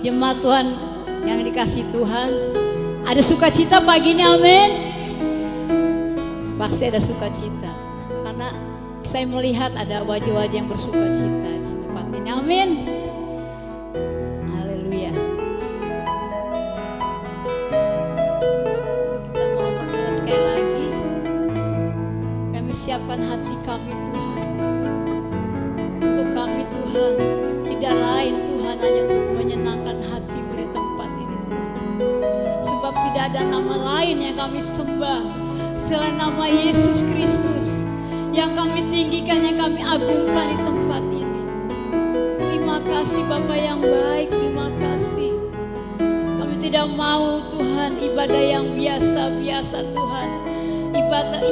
Jemaat Tuhan yang dikasih Tuhan, ada sukacita pagi ini, amin. Pasti ada sukacita, karena saya melihat ada wajah-wajah yang bersukacita di tempat ini, amin. Haleluya. Kita mau berdoa sekali lagi. Kami siapkan hati kami Tuhan, untuk kami Tuhan, tidak lain Tuhan hanya untuk menyenangkan hati-Mu di tempat ini Tuhan. Sebab tidak ada nama lain yang kami sembah selain nama Yesus Kristus, yang kami tinggikan, yang kami agungkan di tempat ini. Terima kasih Bapa yang baik, terima kasih. Kami tidak mau Tuhan ibadah yang biasa-biasa Tuhan,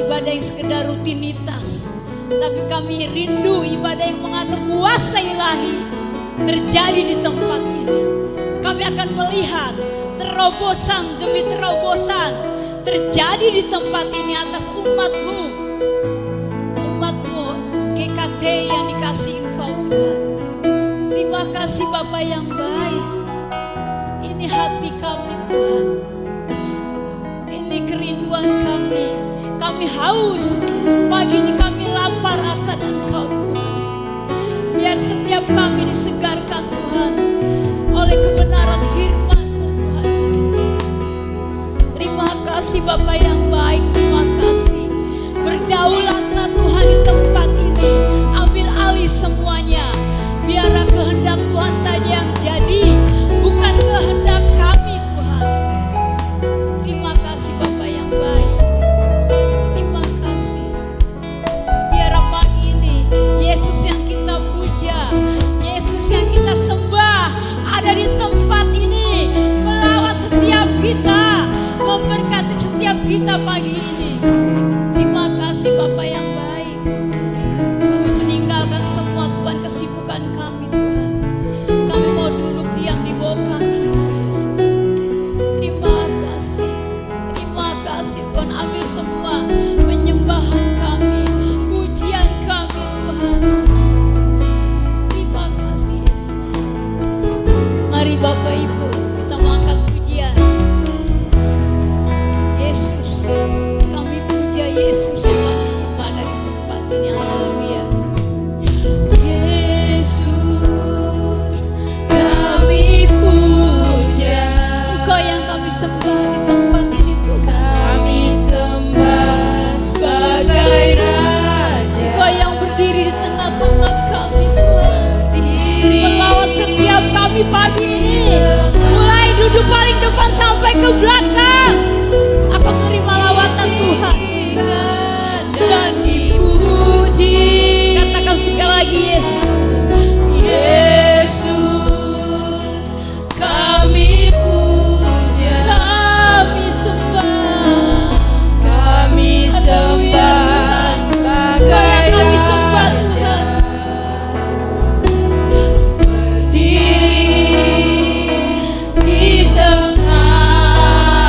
ibadah yang sekedar rutinitas, tapi kami rindu ibadah yang mengandung kuasa ilahi terjadi di tempat ini. Kami akan melihat terobosan demi terobosan terjadi di tempat ini atas umat-Mu, GKT yang dikasihi Engkau Tuhan. Terima kasih Bapa yang baik. Ini hati kami Tuhan, ini kerinduan kami. Kami haus, pagi ini kami lapar akan Engkau Tuhan. Biar setiap kami disegarkan Tuhan oleh kebenaran firman-Mu Tuhan Yesus. Terima kasih Bapa yang baik, terima kasih. Berdaulatlah Tuhan di tempat ini, ambil alih semuanya. Biarlah kehendak Tuhan saja yang jadi, bukan kehendak kami Tuhan. Terima kasih Bapa yang baik. Terima kasih. Biar pagi ini Yesus yang kita puja, Yesus yang kita sembah ada di tempat ini, melawat setiap kita, memberkati setiap kita pagi ini. Terima kasih Bapa yang baik. Kami meninggalkan semua Tuhan kesibukan kami Tuhan. Kami mau duduk diam di bawah kaki-Mu Yesus. Terima kasih Tuhan, ambil semua penyembahan kami, pujian kami Tuhan. Terima kasih Yesus. Mari Bapak Ibu kita mengangkat pujian. Yesus, kami puja Yesus yang kami sembah dari tempat ini. Haleluya. Yesus, kami puja. Engkau yang kami sembah di tempat ini Tuhan. Kami sembah sebagai Raja. Engkau yang berdiri di tengah-tengah kami Tuhan, melawat setiap kami pagi ini, mulai duduk paling depan sampai ke belakang. Aku terima lawatan Tuhan dan dipuji. Katakan sekali lagi, Yesus. Yesus, kami puja. Kami sembah. Kami sembah sebagai Kami sembah Raja. Tuhan. Berdiri di tengah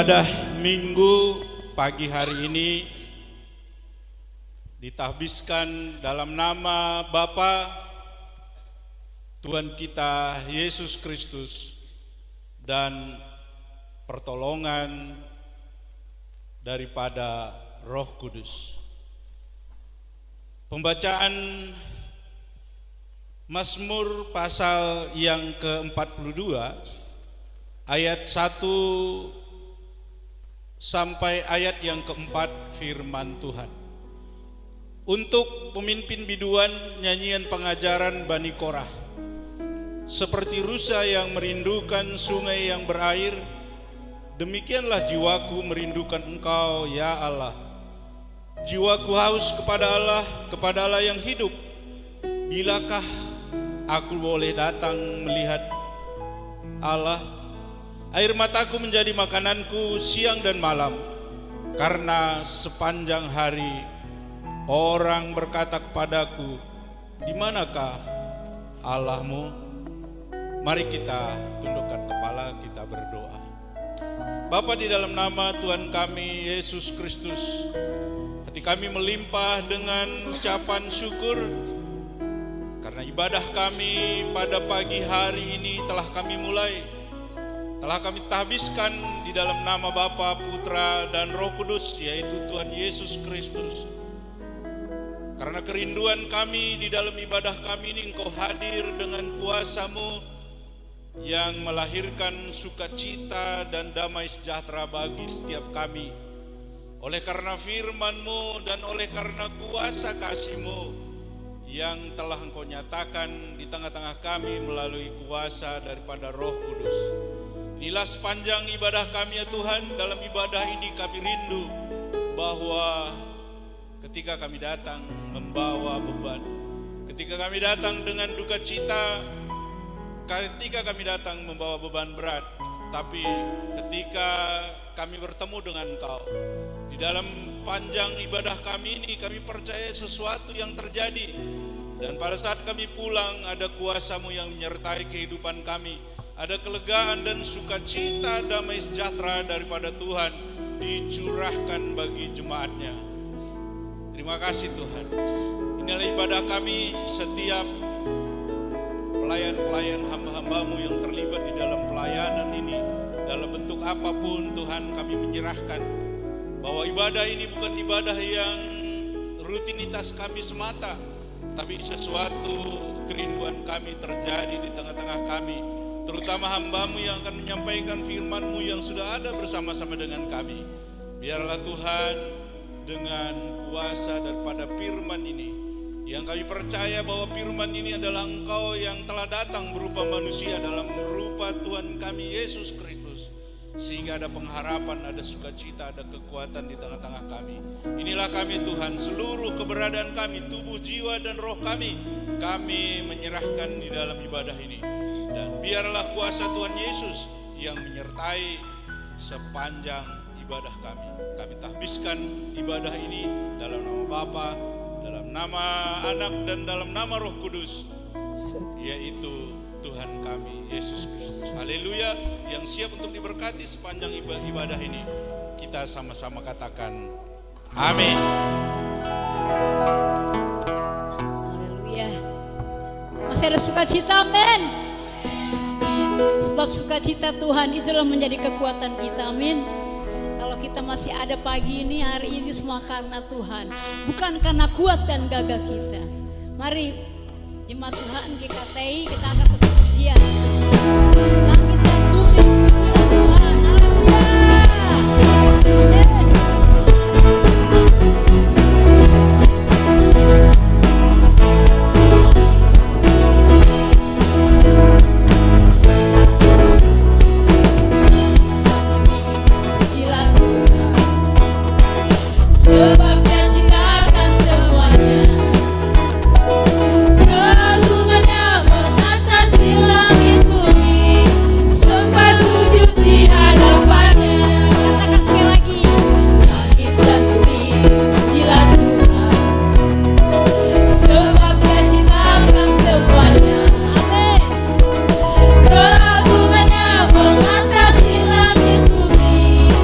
Ibadah Minggu pagi hari ini ditahbiskan dalam nama Bapa Tuhan kita Yesus Kristus dan pertolongan daripada Roh Kudus. Pembacaan Mazmur pasal yang ke-42 ayat 1 sampai ayat yang keempat, firman Tuhan. Untuk pemimpin biduan nyanyian pengajaran Bani Korah. Seperti rusa yang merindukan sungai yang berair, demikianlah jiwaku merindukan Engkau ya Allah. Jiwaku haus kepada Allah yang hidup. Bilakah aku boleh datang melihat Allah? Air mataku menjadi makananku siang dan malam, karena sepanjang hari orang berkata kepadaku, di manakah Allahmu? Mari kita tundukkan kepala, kita berdoa. Bapa, di dalam nama Tuhan kami Yesus Kristus, hati kami melimpah dengan ucapan syukur karena ibadah kami pada pagi hari ini telah kami mulai, telah kami tahbiskan di dalam nama Bapa, Putra, dan Roh Kudus, yaitu Tuhan Yesus Kristus. Karena kerinduan kami di dalam ibadah kami ini, Engkau hadir dengan kuasa-Mu yang melahirkan sukacita dan damai sejahtera bagi setiap kami. Oleh karena firman-Mu dan oleh karena kuasa kasih-Mu yang telah Engkau nyatakan di tengah-tengah kami melalui kuasa daripada Roh Kudus. Inilah sepanjang ibadah kami ya Tuhan. Dalam ibadah ini kami rindu bahwa ketika kami datang membawa beban, ketika kami datang dengan duka cita, ketika kami datang membawa beban berat, tapi ketika kami bertemu dengan Engkau di dalam panjang ibadah kami ini, kami percaya sesuatu yang terjadi. Dan pada saat kami pulang, ada kuasa-Mu yang menyertai kehidupan kami. Ada kelegaan dan sukacita, damai sejahtera daripada Tuhan dicurahkan bagi jemaat-Nya. Terima kasih Tuhan. Inilah ibadah kami, setiap pelayan-pelayan hamba-hamba-Mu yang terlibat di dalam pelayanan ini, dalam bentuk apapun Tuhan, kami menyerahkan bahwa ibadah ini bukan ibadah yang rutinitas kami semata, tapi sesuatu kerinduan kami terjadi di tengah-tengah kami, terutama hamba-Mu yang akan menyampaikan firman-Mu yang sudah ada bersama-sama dengan kami. Biarlah Tuhan dengan kuasa daripada firman ini, yang kami percaya bahwa firman ini adalah Engkau yang telah datang berupa manusia dalam rupa Tuhan kami Yesus Kristus, sehingga ada pengharapan, ada sukacita, ada kekuatan di tengah-tengah kami. Inilah kami Tuhan, seluruh keberadaan kami, tubuh, jiwa, dan roh kami menyerahkan di dalam ibadah ini. Dan biarlah kuasa Tuhan Yesus yang menyertai sepanjang ibadah kami. Kami tahbiskan ibadah ini dalam nama Bapa, dalam nama Anak, dan dalam nama Roh Kudus, yaitu Tuhan kami Yesus Kristus. Haleluya. Yang siap untuk diberkati sepanjang ibadah ini, kita sama-sama katakan amin. Haleluya. Masih ada sukacita, amin. Sebab sukacita Tuhan itulah menjadi kekuatan kita, amin. Kalau kita masih ada pagi ini, hari ini, semua karena Tuhan, bukan karena kuat dan gagah kita. Mari jemaat Tuhan GKTI, kita akan tetap setia. Langit dan bumi Tuhan, haleluya. Sebab Dia ciptakan semuanya, keagungannya mengatasi langit bumi, semua sujud di hadapannya. Katakan sekali lagi. Langit dan bumi pujilah Tuhan, sebab Dia ciptakan semuanya, Amin. keagungannya mengatasi langit bumi,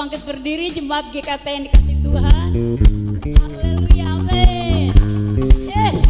bangkit berdiri jemaat GKT yang dikasih Tuhan. Haleluya, amin. Yes.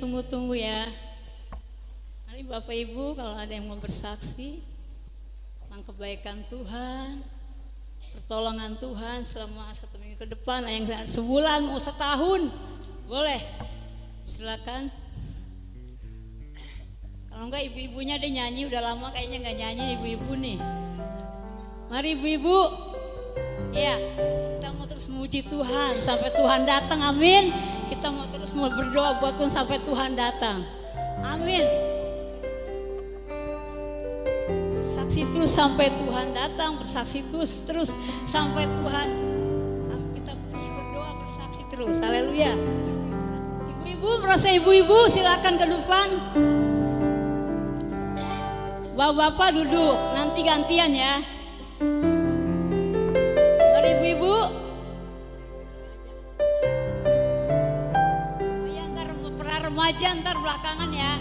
tunggu-tunggu ya. Mari Bapak Ibu kalau ada yang mau bersaksi tentang kebaikan Tuhan, pertolongan Tuhan selama 1 minggu ke depan, yang sebulan mau setahun, boleh, silakan. Kalau enggak ibu-ibunya dia nyanyi, udah lama kayaknya nggak nyanyi ibu-ibu nih. Mari ibu-ibu, ya kita mau terus memuji Tuhan sampai Tuhan datang, amin. Kita mau terus mau berdoa buat Tuhan sampai Tuhan datang, amin. Bersaksi terus sampai Tuhan datang, bersaksi terus sampai Tuhan. Kita terus berdoa, bersaksi terus, haleluya. Ibu-ibu, merasa ibu-ibu silakan ke depan. Bapak-bapak duduk, nanti gantian ya. Mari ibu-ibu. Ya, ntar pra remaja ntar belakangan ya.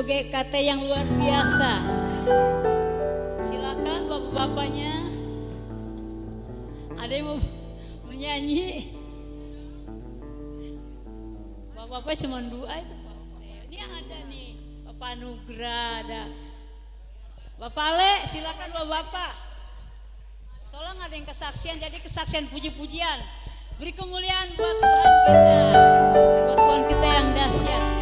GKT yang luar biasa. Silakan bapak-bapaknya. Ada yang mau bernyanyi. Bapak-bapak cuma doa itu Pak. Ini yang ada nih, Bapak Nugra ada. Bapak Ale, silakan Bapak. Soalnya nggak ada yang kesaksian, jadi kesaksian puji-pujian. Beri kemuliaan buat Tuhan kita, buat Tuhan kita yang dahsyat.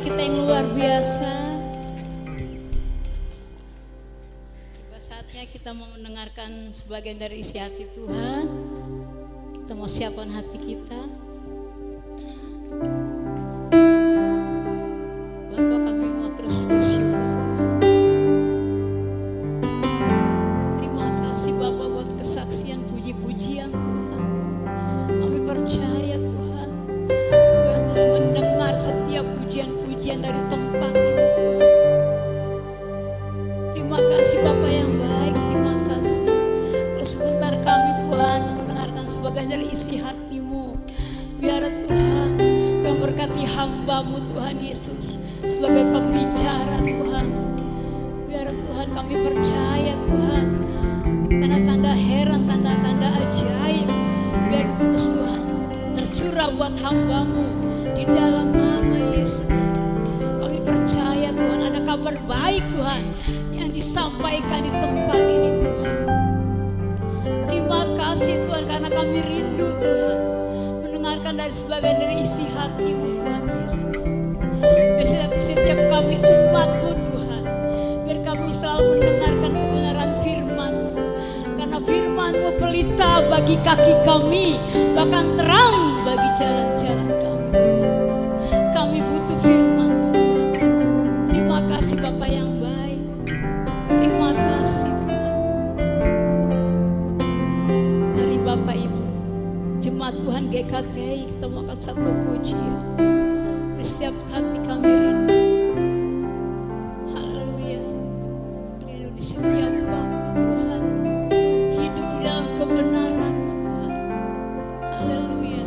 kita yang luar biasa. Tiba saatnya kita mau mendengarkan sebagian dari isi hati Tuhan. Kita mau siapkan hati kita. Bapak, kami mau terus bersyukur. Terima kasih Bapak buat kesaksian puji-pujian Tuhan. Kami percaya Tuhan, Kau yang terus mendengar setiap pujian-pujian dari tempat ini Tuhan. Terima kasih Bapak yang baik, terima kasih. Kalau sebentar kami Tuhan mendengarkan sebagian dari isi hati-Mu. Biar Tuhan Kau berkati hamba-Mu Tuhan Yesus sebagai pembicara Tuhan. Biar Tuhan kami percaya Tuhan, tanda-tanda heran, tanda-tanda ajaib biar terus Tuhan tercurah buat hamba-Mu di dalam nama Yesus. Kami percaya Tuhan ada kabar baik Tuhan yang disampaikan di tempat ini Tuhan. Terima kasih Tuhan karena kami rindu Tuhan mendengarkan dari sebagian dari isi hati-Mu Tuhan Yesus. Biar setiap kami umat-Mu Tuhan, biar kami selalu mendengarkan kebenaran firman-Mu. Karena firman-Mu pelita bagi kaki kami, bahkan terang bagi jalan-jalan kami Tuhan. Kami butuh firman-Mu Tuhan. Terima kasih Bapa yang baik. Terima kasih Tuhan. Mari Bapak Ibu, jemaat Tuhan GKTI, kita mau angkat satu pujian. Di setiap hati kami rindu. Haleluya. Rindu di setiap waktu Tuhan. Hidup di dalam kebenaran-Mu Tuhan. Haleluya.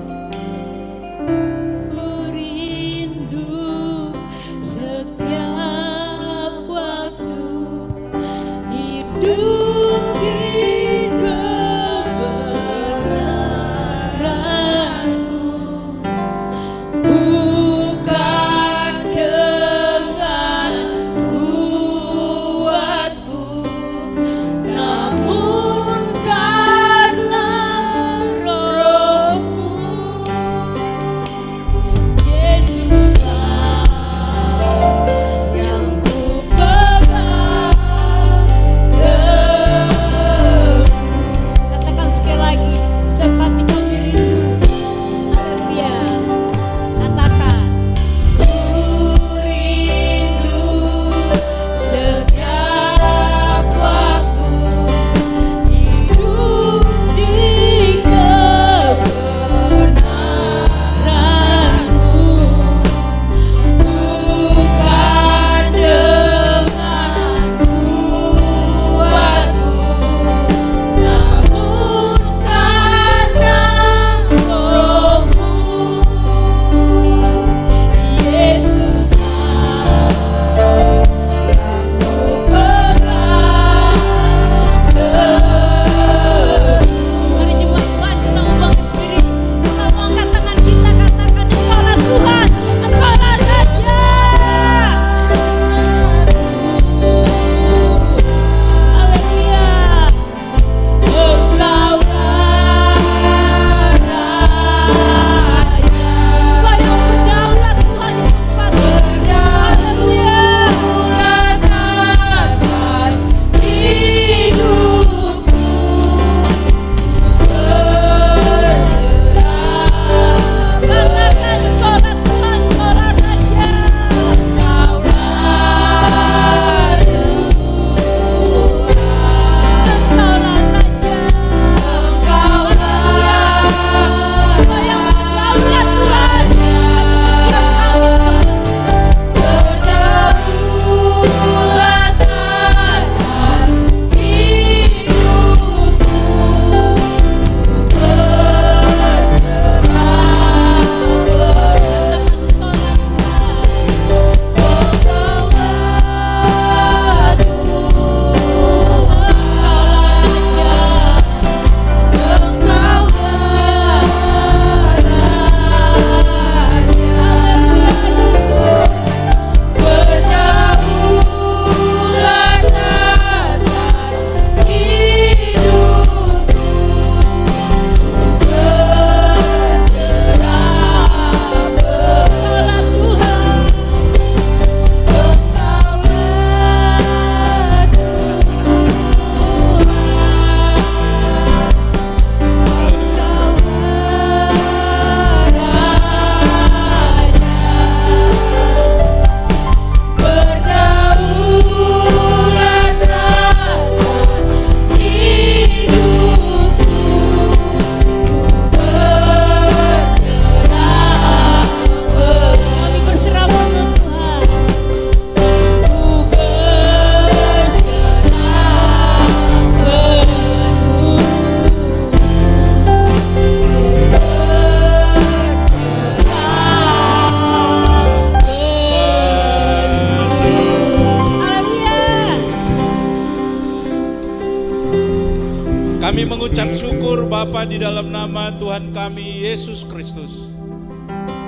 Kami mengucap syukur Bapa di dalam nama Tuhan kami Yesus Kristus.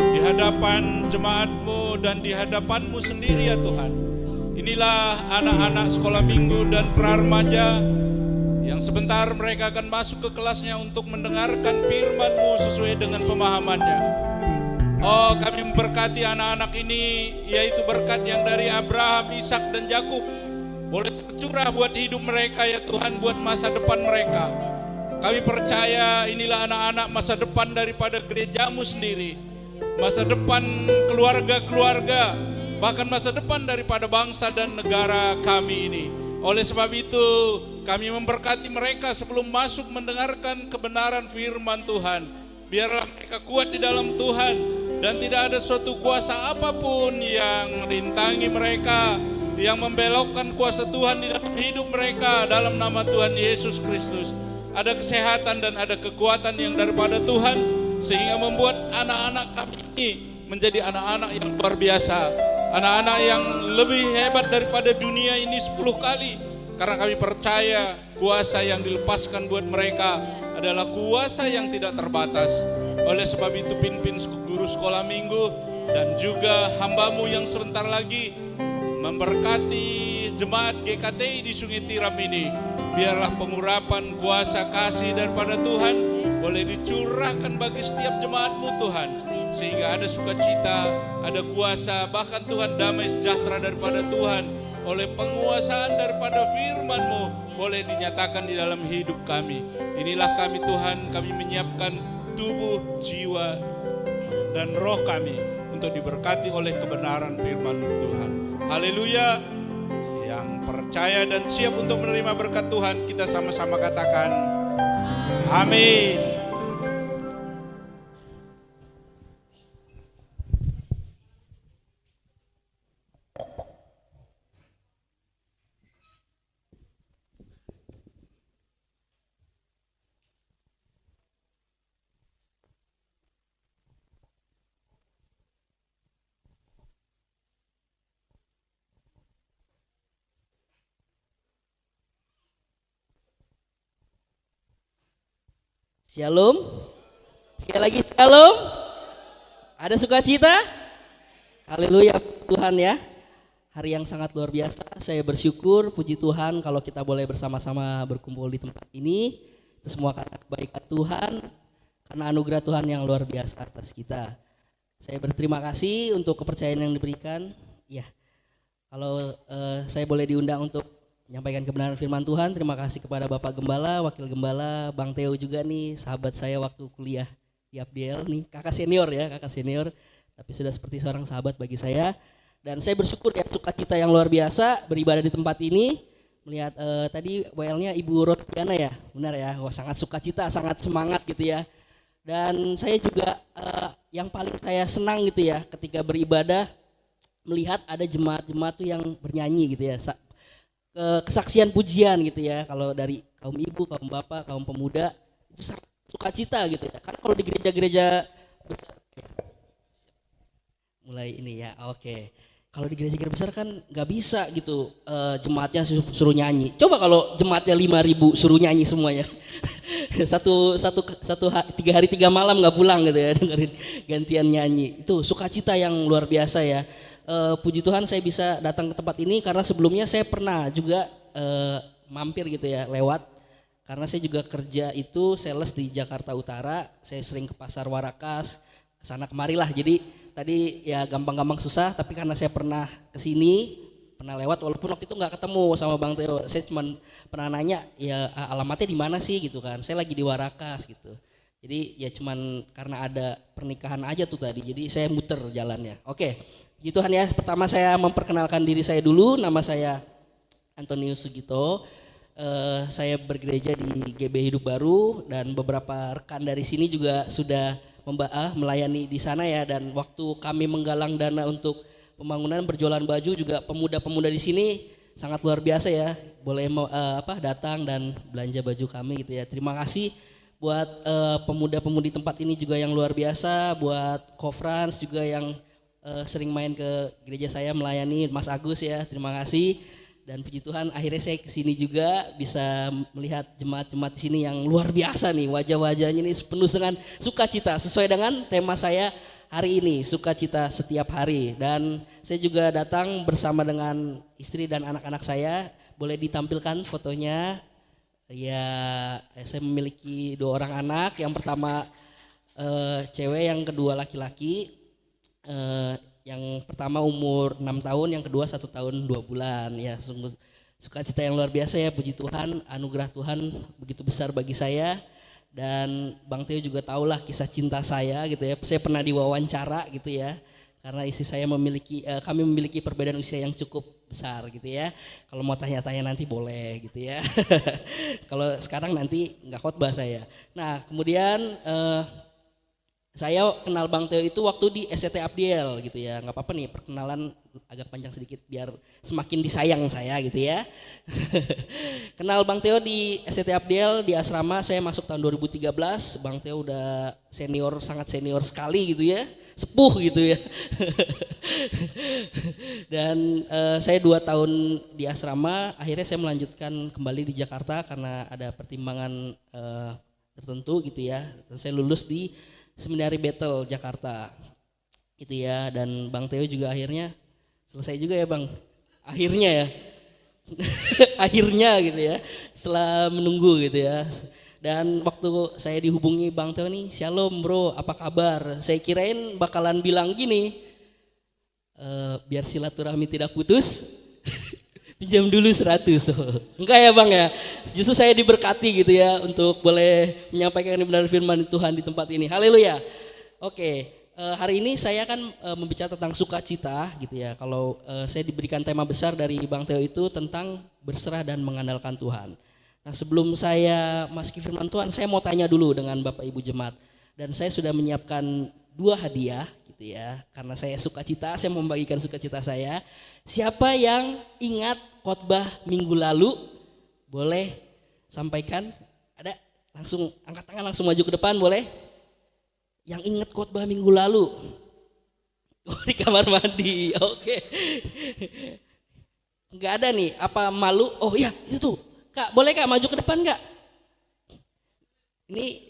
Di hadapan jemaat-Mu dan di hadapan-Mu sendiri ya Tuhan. Inilah anak-anak sekolah minggu dan pra-remaja yang sebentar mereka akan masuk ke kelasnya untuk mendengarkan firman-Mu sesuai dengan pemahamannya. Oh, kami memberkati anak-anak ini, yaitu berkat yang dari Abraham, Ishak dan Yakub boleh tercurah buat hidup mereka ya Tuhan, buat masa depan mereka. Kami percaya inilah anak-anak masa depan daripada gereja-Mu sendiri, masa depan keluarga-keluarga, bahkan masa depan daripada bangsa dan negara kami ini. Oleh sebab itu kami memberkati mereka sebelum masuk mendengarkan kebenaran firman Tuhan. Biarlah mereka kuat di dalam Tuhan dan tidak ada suatu kuasa apapun yang rintangi mereka, yang membelokkan kuasa Tuhan di dalam hidup mereka. Dalam nama Tuhan Yesus Kristus ada kesehatan dan ada kekuatan yang daripada Tuhan, sehingga membuat anak-anak kami ini menjadi anak-anak yang luar biasa, anak-anak yang lebih hebat daripada dunia ini 10 kali. Karena kami percaya kuasa yang dilepaskan buat mereka adalah kuasa yang tidak terbatas. Oleh sebab itu pimpin guru sekolah minggu dan juga hamba-Mu yang sebentar lagi memberkati jemaat GKTI di Sungai Tiram ini. Biarlah pengurapan kuasa kasih daripada Tuhan boleh dicurahkan bagi setiap jemaat-Mu Tuhan, sehingga ada sukacita, ada kuasa, bahkan Tuhan damai sejahtera daripada Tuhan oleh penguasaan daripada firman-Mu boleh dinyatakan di dalam hidup kami. Inilah kami Tuhan, kami menyiapkan tubuh, jiwa, dan roh kami untuk diberkati oleh kebenaran firman Tuhan. Haleluya. Yang percaya dan siap untuk menerima berkat Tuhan, kita sama-sama katakan amin. Shalom. Sekali lagi shalom. Ada sukacita? Haleluya Tuhan ya. Hari yang sangat luar biasa. Saya bersyukur, puji Tuhan kalau kita boleh bersama-sama berkumpul di tempat ini. Itu semua karena kebaikan Tuhan, karena anugerah Tuhan yang luar biasa atas kita. Saya berterima kasih untuk kepercayaan yang diberikan. Ya, kalau saya boleh diundang untuk menyampaikan kebenaran firman Tuhan, terima kasih kepada Bapak Gembala, Wakil Gembala, Bang Teo juga nih, sahabat saya waktu kuliah di Abdiel nih, kakak senior, tapi sudah seperti seorang sahabat bagi saya. Dan saya bersyukur ya, sukacita yang luar biasa beribadah di tempat ini. Melihat tadi WL-nya Ibu Rotiana ya, benar ya, wah sangat sukacita, sangat semangat gitu ya. Dan saya juga yang paling saya senang gitu ya, ketika beribadah melihat ada jemaat-jemaat tuh yang bernyanyi gitu ya, kesaksian pujian gitu ya. Kalau dari kaum ibu, kaum bapak, kaum pemuda itu sangat sukacita gitu ya. Karena kalau di gereja-gereja besar, mulai ini ya, oke. Kalau di gereja-gereja besar kan nggak bisa gitu, jemaatnya suruh nyanyi. Coba kalau jemaatnya 5.000 suruh nyanyi semuanya, satu 3 hari 3 malam nggak pulang gitu ya, dengerin gantian nyanyi. Itu sukacita yang luar biasa ya. Puji Tuhan saya bisa datang ke tempat ini karena sebelumnya saya pernah juga mampir gitu ya, lewat. Karena saya juga kerja itu sales di Jakarta Utara, saya sering ke Pasar Warakas, kesana kemari lah. Jadi tadi ya gampang-gampang susah, tapi karena saya pernah kesini, pernah lewat, walaupun waktu itu nggak ketemu sama Bang Teo, saya cuma pernah nanya ya alamatnya di mana sih gitu kan, saya lagi di Warakas gitu. Jadi ya cuman karena ada pernikahan aja tuh tadi, jadi saya muter jalannya. Oke. Gitu Tuhan ya, pertama saya memperkenalkan diri saya dulu, nama saya Antonius Sugito, saya bergereja di GB Hidup Baru dan beberapa rekan dari sini juga sudah melayani di sana ya. Dan waktu kami menggalang dana untuk pembangunan berjualan baju juga pemuda-pemuda di sini sangat luar biasa ya, boleh datang dan belanja baju kami gitu ya. Terima kasih buat pemuda-pemudi tempat ini juga yang luar biasa, buat Kofrans juga yang sering main ke gereja saya melayani, Mas Agus ya, terima kasih. Dan puji Tuhan akhirnya saya kesini juga bisa melihat jemaat-jemaat di sini yang luar biasa nih, wajah-wajahnya ini penuh dengan sukacita sesuai dengan tema saya hari ini, sukacita setiap hari. Dan saya juga datang bersama dengan istri dan anak-anak saya. Boleh ditampilkan fotonya. Ya, saya memiliki 2 orang anak. Yang pertama cewek, yang kedua laki-laki. Yang pertama umur 6 tahun, yang kedua 1 tahun 2 bulan. Ya, sungguh sukacita yang luar biasa ya, puji Tuhan, anugerah Tuhan begitu besar bagi saya. Dan Bang Theo juga tahulah kisah cinta saya gitu ya. Saya pernah diwawancara gitu ya. Karena istri saya kami memiliki perbedaan usia yang cukup besar gitu ya. Kalau mau tanya-tanya nanti boleh gitu ya. Kalau sekarang nanti nggak khotbah saya. Nah, kemudian saya kenal Bang Theo itu waktu di SCT Abdiel gitu ya. Nggak apa-apa nih perkenalan agak panjang sedikit biar semakin disayang saya gitu ya. Kenal Bang Theo di SCT Abdiel di asrama, saya masuk tahun 2013. Bang Theo udah senior, sangat senior sekali gitu ya. Sepuh gitu ya. Dan saya 2 tahun di asrama, akhirnya saya melanjutkan kembali di Jakarta karena ada pertimbangan tertentu gitu ya. Dan saya lulus di Seminari Bethel Jakarta gitu ya. Dan Bang Theo juga akhirnya selesai juga ya Bang, akhirnya ya. Akhirnya gitu ya, setelah menunggu gitu ya. Dan waktu saya dihubungi Bang Theo nih, "Shalom bro, apa kabar?" Saya kirain bakalan bilang gini, biar silaturahmi tidak putus, pinjam dulu 100. Enggak ya Bang ya, justru saya diberkati gitu ya untuk boleh menyampaikan kebenaran firman Tuhan di tempat ini. Haleluya. Oke, hari ini saya akan membicara tentang sukacita gitu ya. Kalau saya diberikan tema besar dari Bang Theo itu tentang berserah dan mengandalkan Tuhan. Nah, sebelum saya masuki firman Tuhan, saya mau tanya dulu dengan Bapak Ibu jemaat. Dan saya sudah menyiapkan 2 hadiah gitu ya. Karena saya sukacita, saya membagikan sukacita saya. Siapa yang ingat khotbah minggu lalu? Boleh sampaikan? Ada? Langsung angkat tangan, langsung maju ke depan boleh? Yang ingat khotbah minggu lalu? Oh, di kamar mandi. Oke. Enggak ada nih, apa malu? Oh iya, itu tuh. Kak, boleh Kak maju ke depan Kak? Ini,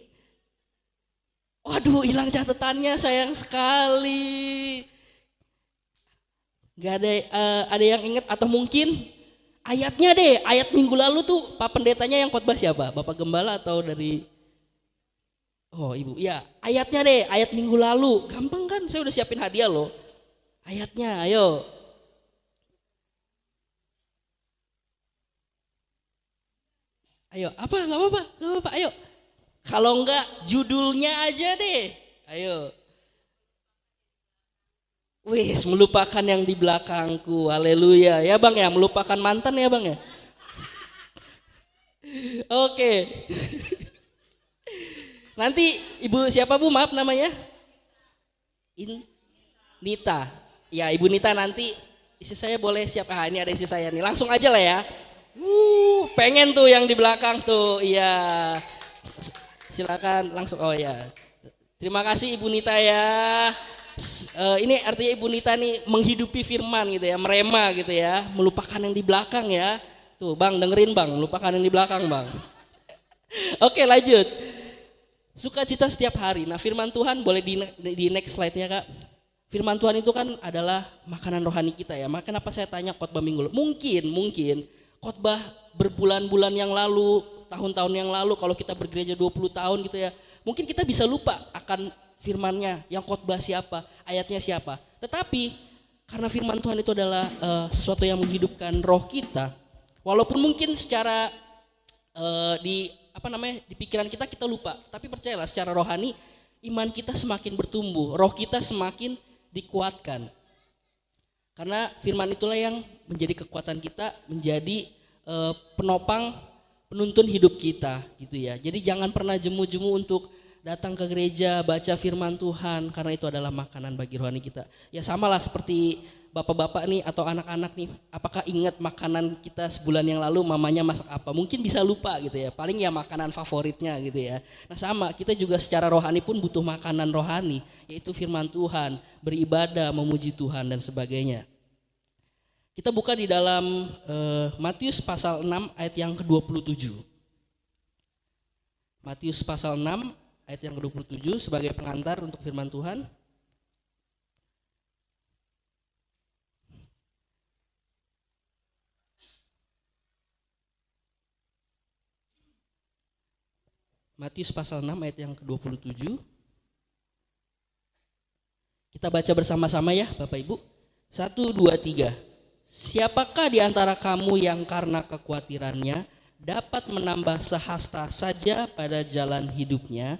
waduh hilang catatannya, sayang sekali. Gak ada yang ingat atau mungkin ayatnya deh, ayat minggu lalu tuh Pak Pendetanya yang khotbah siapa? Bapak Gembala atau dari, oh Ibu, ya ayatnya deh, ayat minggu lalu. Gampang kan, saya udah siapin hadiah loh. Ayatnya, ayo. Ayo, apa? Gak apa-apa, ayo. Kalau enggak, judulnya aja deh. Ayo. Wis, melupakan yang di belakangku. Haleluya. Ya Bang ya, melupakan mantan ya Bang ya. Oke. Nanti Ibu siapa Bu? Maaf namanya? Nita. Ya Ibu Nita nanti isi saya boleh siap. Ah ini ada isi saya nih. Langsung aja lah ya. Pengen tuh yang di belakang tuh, iya. Silakan langsung. Oh ya, terima kasih Ibu Nita ya. Ini artinya Ibu Nita nih menghidupi firman gitu ya, merema gitu ya, melupakan yang di belakang ya. Tuh Bang dengerin Bang, melupakan yang di belakang Bang. Oke lanjut. Sukacita setiap hari. Nah firman Tuhan boleh di next slide-nya Kak. Firman Tuhan itu kan adalah makanan rohani kita ya. Maka kenapa saya tanya khotbah minggu lalu? Mungkin khotbah berbulan-bulan yang lalu, tahun-tahun yang lalu kalau kita bergereja 20 tahun gitu ya. Mungkin kita bisa lupa akan firmannya, yang khotbah siapa, ayatnya siapa. Tetapi karena firman Tuhan itu adalah sesuatu yang menghidupkan roh kita. Walaupun mungkin secara di pikiran kita lupa. Tapi percayalah secara rohani iman kita semakin bertumbuh, roh kita semakin dikuatkan. Karena firman itulah yang menjadi kekuatan kita, menjadi penopang, penuntun hidup kita gitu ya. Jadi jangan pernah jemu-jemu untuk datang ke gereja, baca firman Tuhan, karena itu adalah makanan bagi rohani kita. Ya samalah seperti bapak-bapak nih atau anak-anak nih, apakah ingat makanan kita sebulan yang lalu mamanya masak apa? Mungkin bisa lupa gitu ya, paling ya makanan favoritnya gitu ya. Nah sama, kita juga secara rohani pun butuh makanan rohani, yaitu firman Tuhan, beribadah, memuji Tuhan dan sebagainya. Kita buka di dalam Matius pasal 6 ayat yang ke-27. Matius pasal 6 ayat yang ke-27 sebagai pengantar untuk firman Tuhan. Matius pasal 6 ayat yang ke-27. Kita baca bersama-sama ya Bapak Ibu. 1, 2, 3. Siapakah di antara kamu yang karena kekhawatirannya dapat menambah sehasta saja pada jalan hidupnya?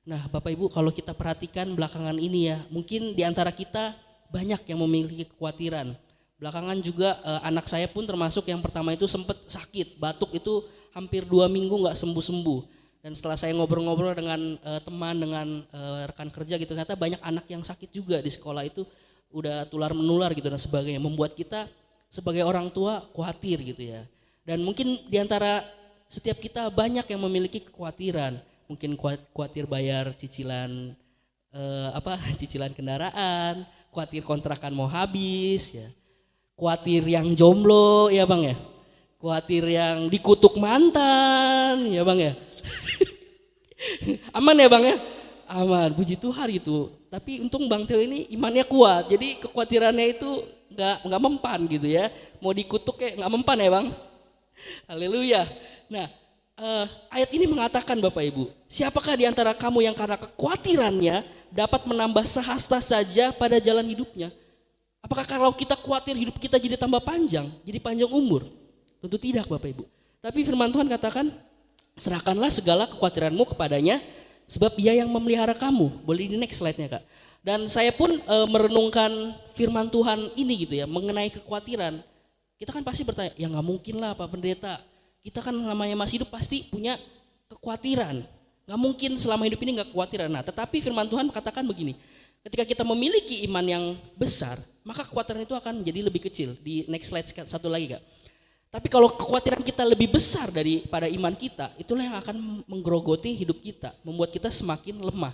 Nah Bapak Ibu, kalau kita perhatikan belakangan ini ya, mungkin di antara kita banyak yang memiliki kekhawatiran. Belakangan juga anak saya pun termasuk yang pertama itu sempat sakit, batuk itu hampir 2 minggu gak sembuh-sembuh. Dan setelah saya ngobrol-ngobrol dengan teman, dengan rekan kerja gitu, ternyata banyak anak yang sakit juga di sekolah itu, udah tular menular gitu dan sebagainya, membuat kita sebagai orang tua khawatir gitu ya. Dan mungkin di antara setiap kita banyak yang memiliki kekhawatiran, mungkin khawatir bayar cicilan cicilan kendaraan, khawatir kontrakan mau habis ya, khawatir yang jomblo ya Bang ya, khawatir yang dikutuk mantan ya Bang ya. Aman ya Bang ya? Aman, puji Tuhan gitu. Tapi untung Bang Theo ini imannya kuat, jadi kekhawatirannya itu nggak mempan gitu ya. Mau dikutuk kayak nggak mempan ya Bang. Haleluya. Nah ayat ini mengatakan Bapak Ibu, siapakah di antara kamu yang karena kekhawatirannya dapat menambah sehasta saja pada jalan hidupnya? Apakah kalau kita khawatir hidup kita jadi tambah panjang, jadi panjang umur? Tentu tidak Bapak Ibu. Tapi firman Tuhan katakan, serahkanlah segala kekhawatiranmu kepadanya, sebab Ia yang memelihara kamu. Boleh di next slide-nya Kak. Dan saya pun merenungkan firman Tuhan ini gitu ya, mengenai kekhawatiran. Kita kan pasti bertanya, ya gak mungkin lah Pak Pendeta. Kita kan namanya masih hidup pasti punya kekhawatiran. Gak mungkin selama hidup ini gak kekhawatiran. Nah tetapi firman Tuhan katakan begini, ketika kita memiliki iman yang besar, maka kekhawatiran itu akan menjadi lebih kecil. Di next slide satu lagi Kak. Tapi kalau kekhawatiran kita lebih besar daripada iman kita, itulah yang akan menggerogoti hidup kita, membuat kita semakin lemah.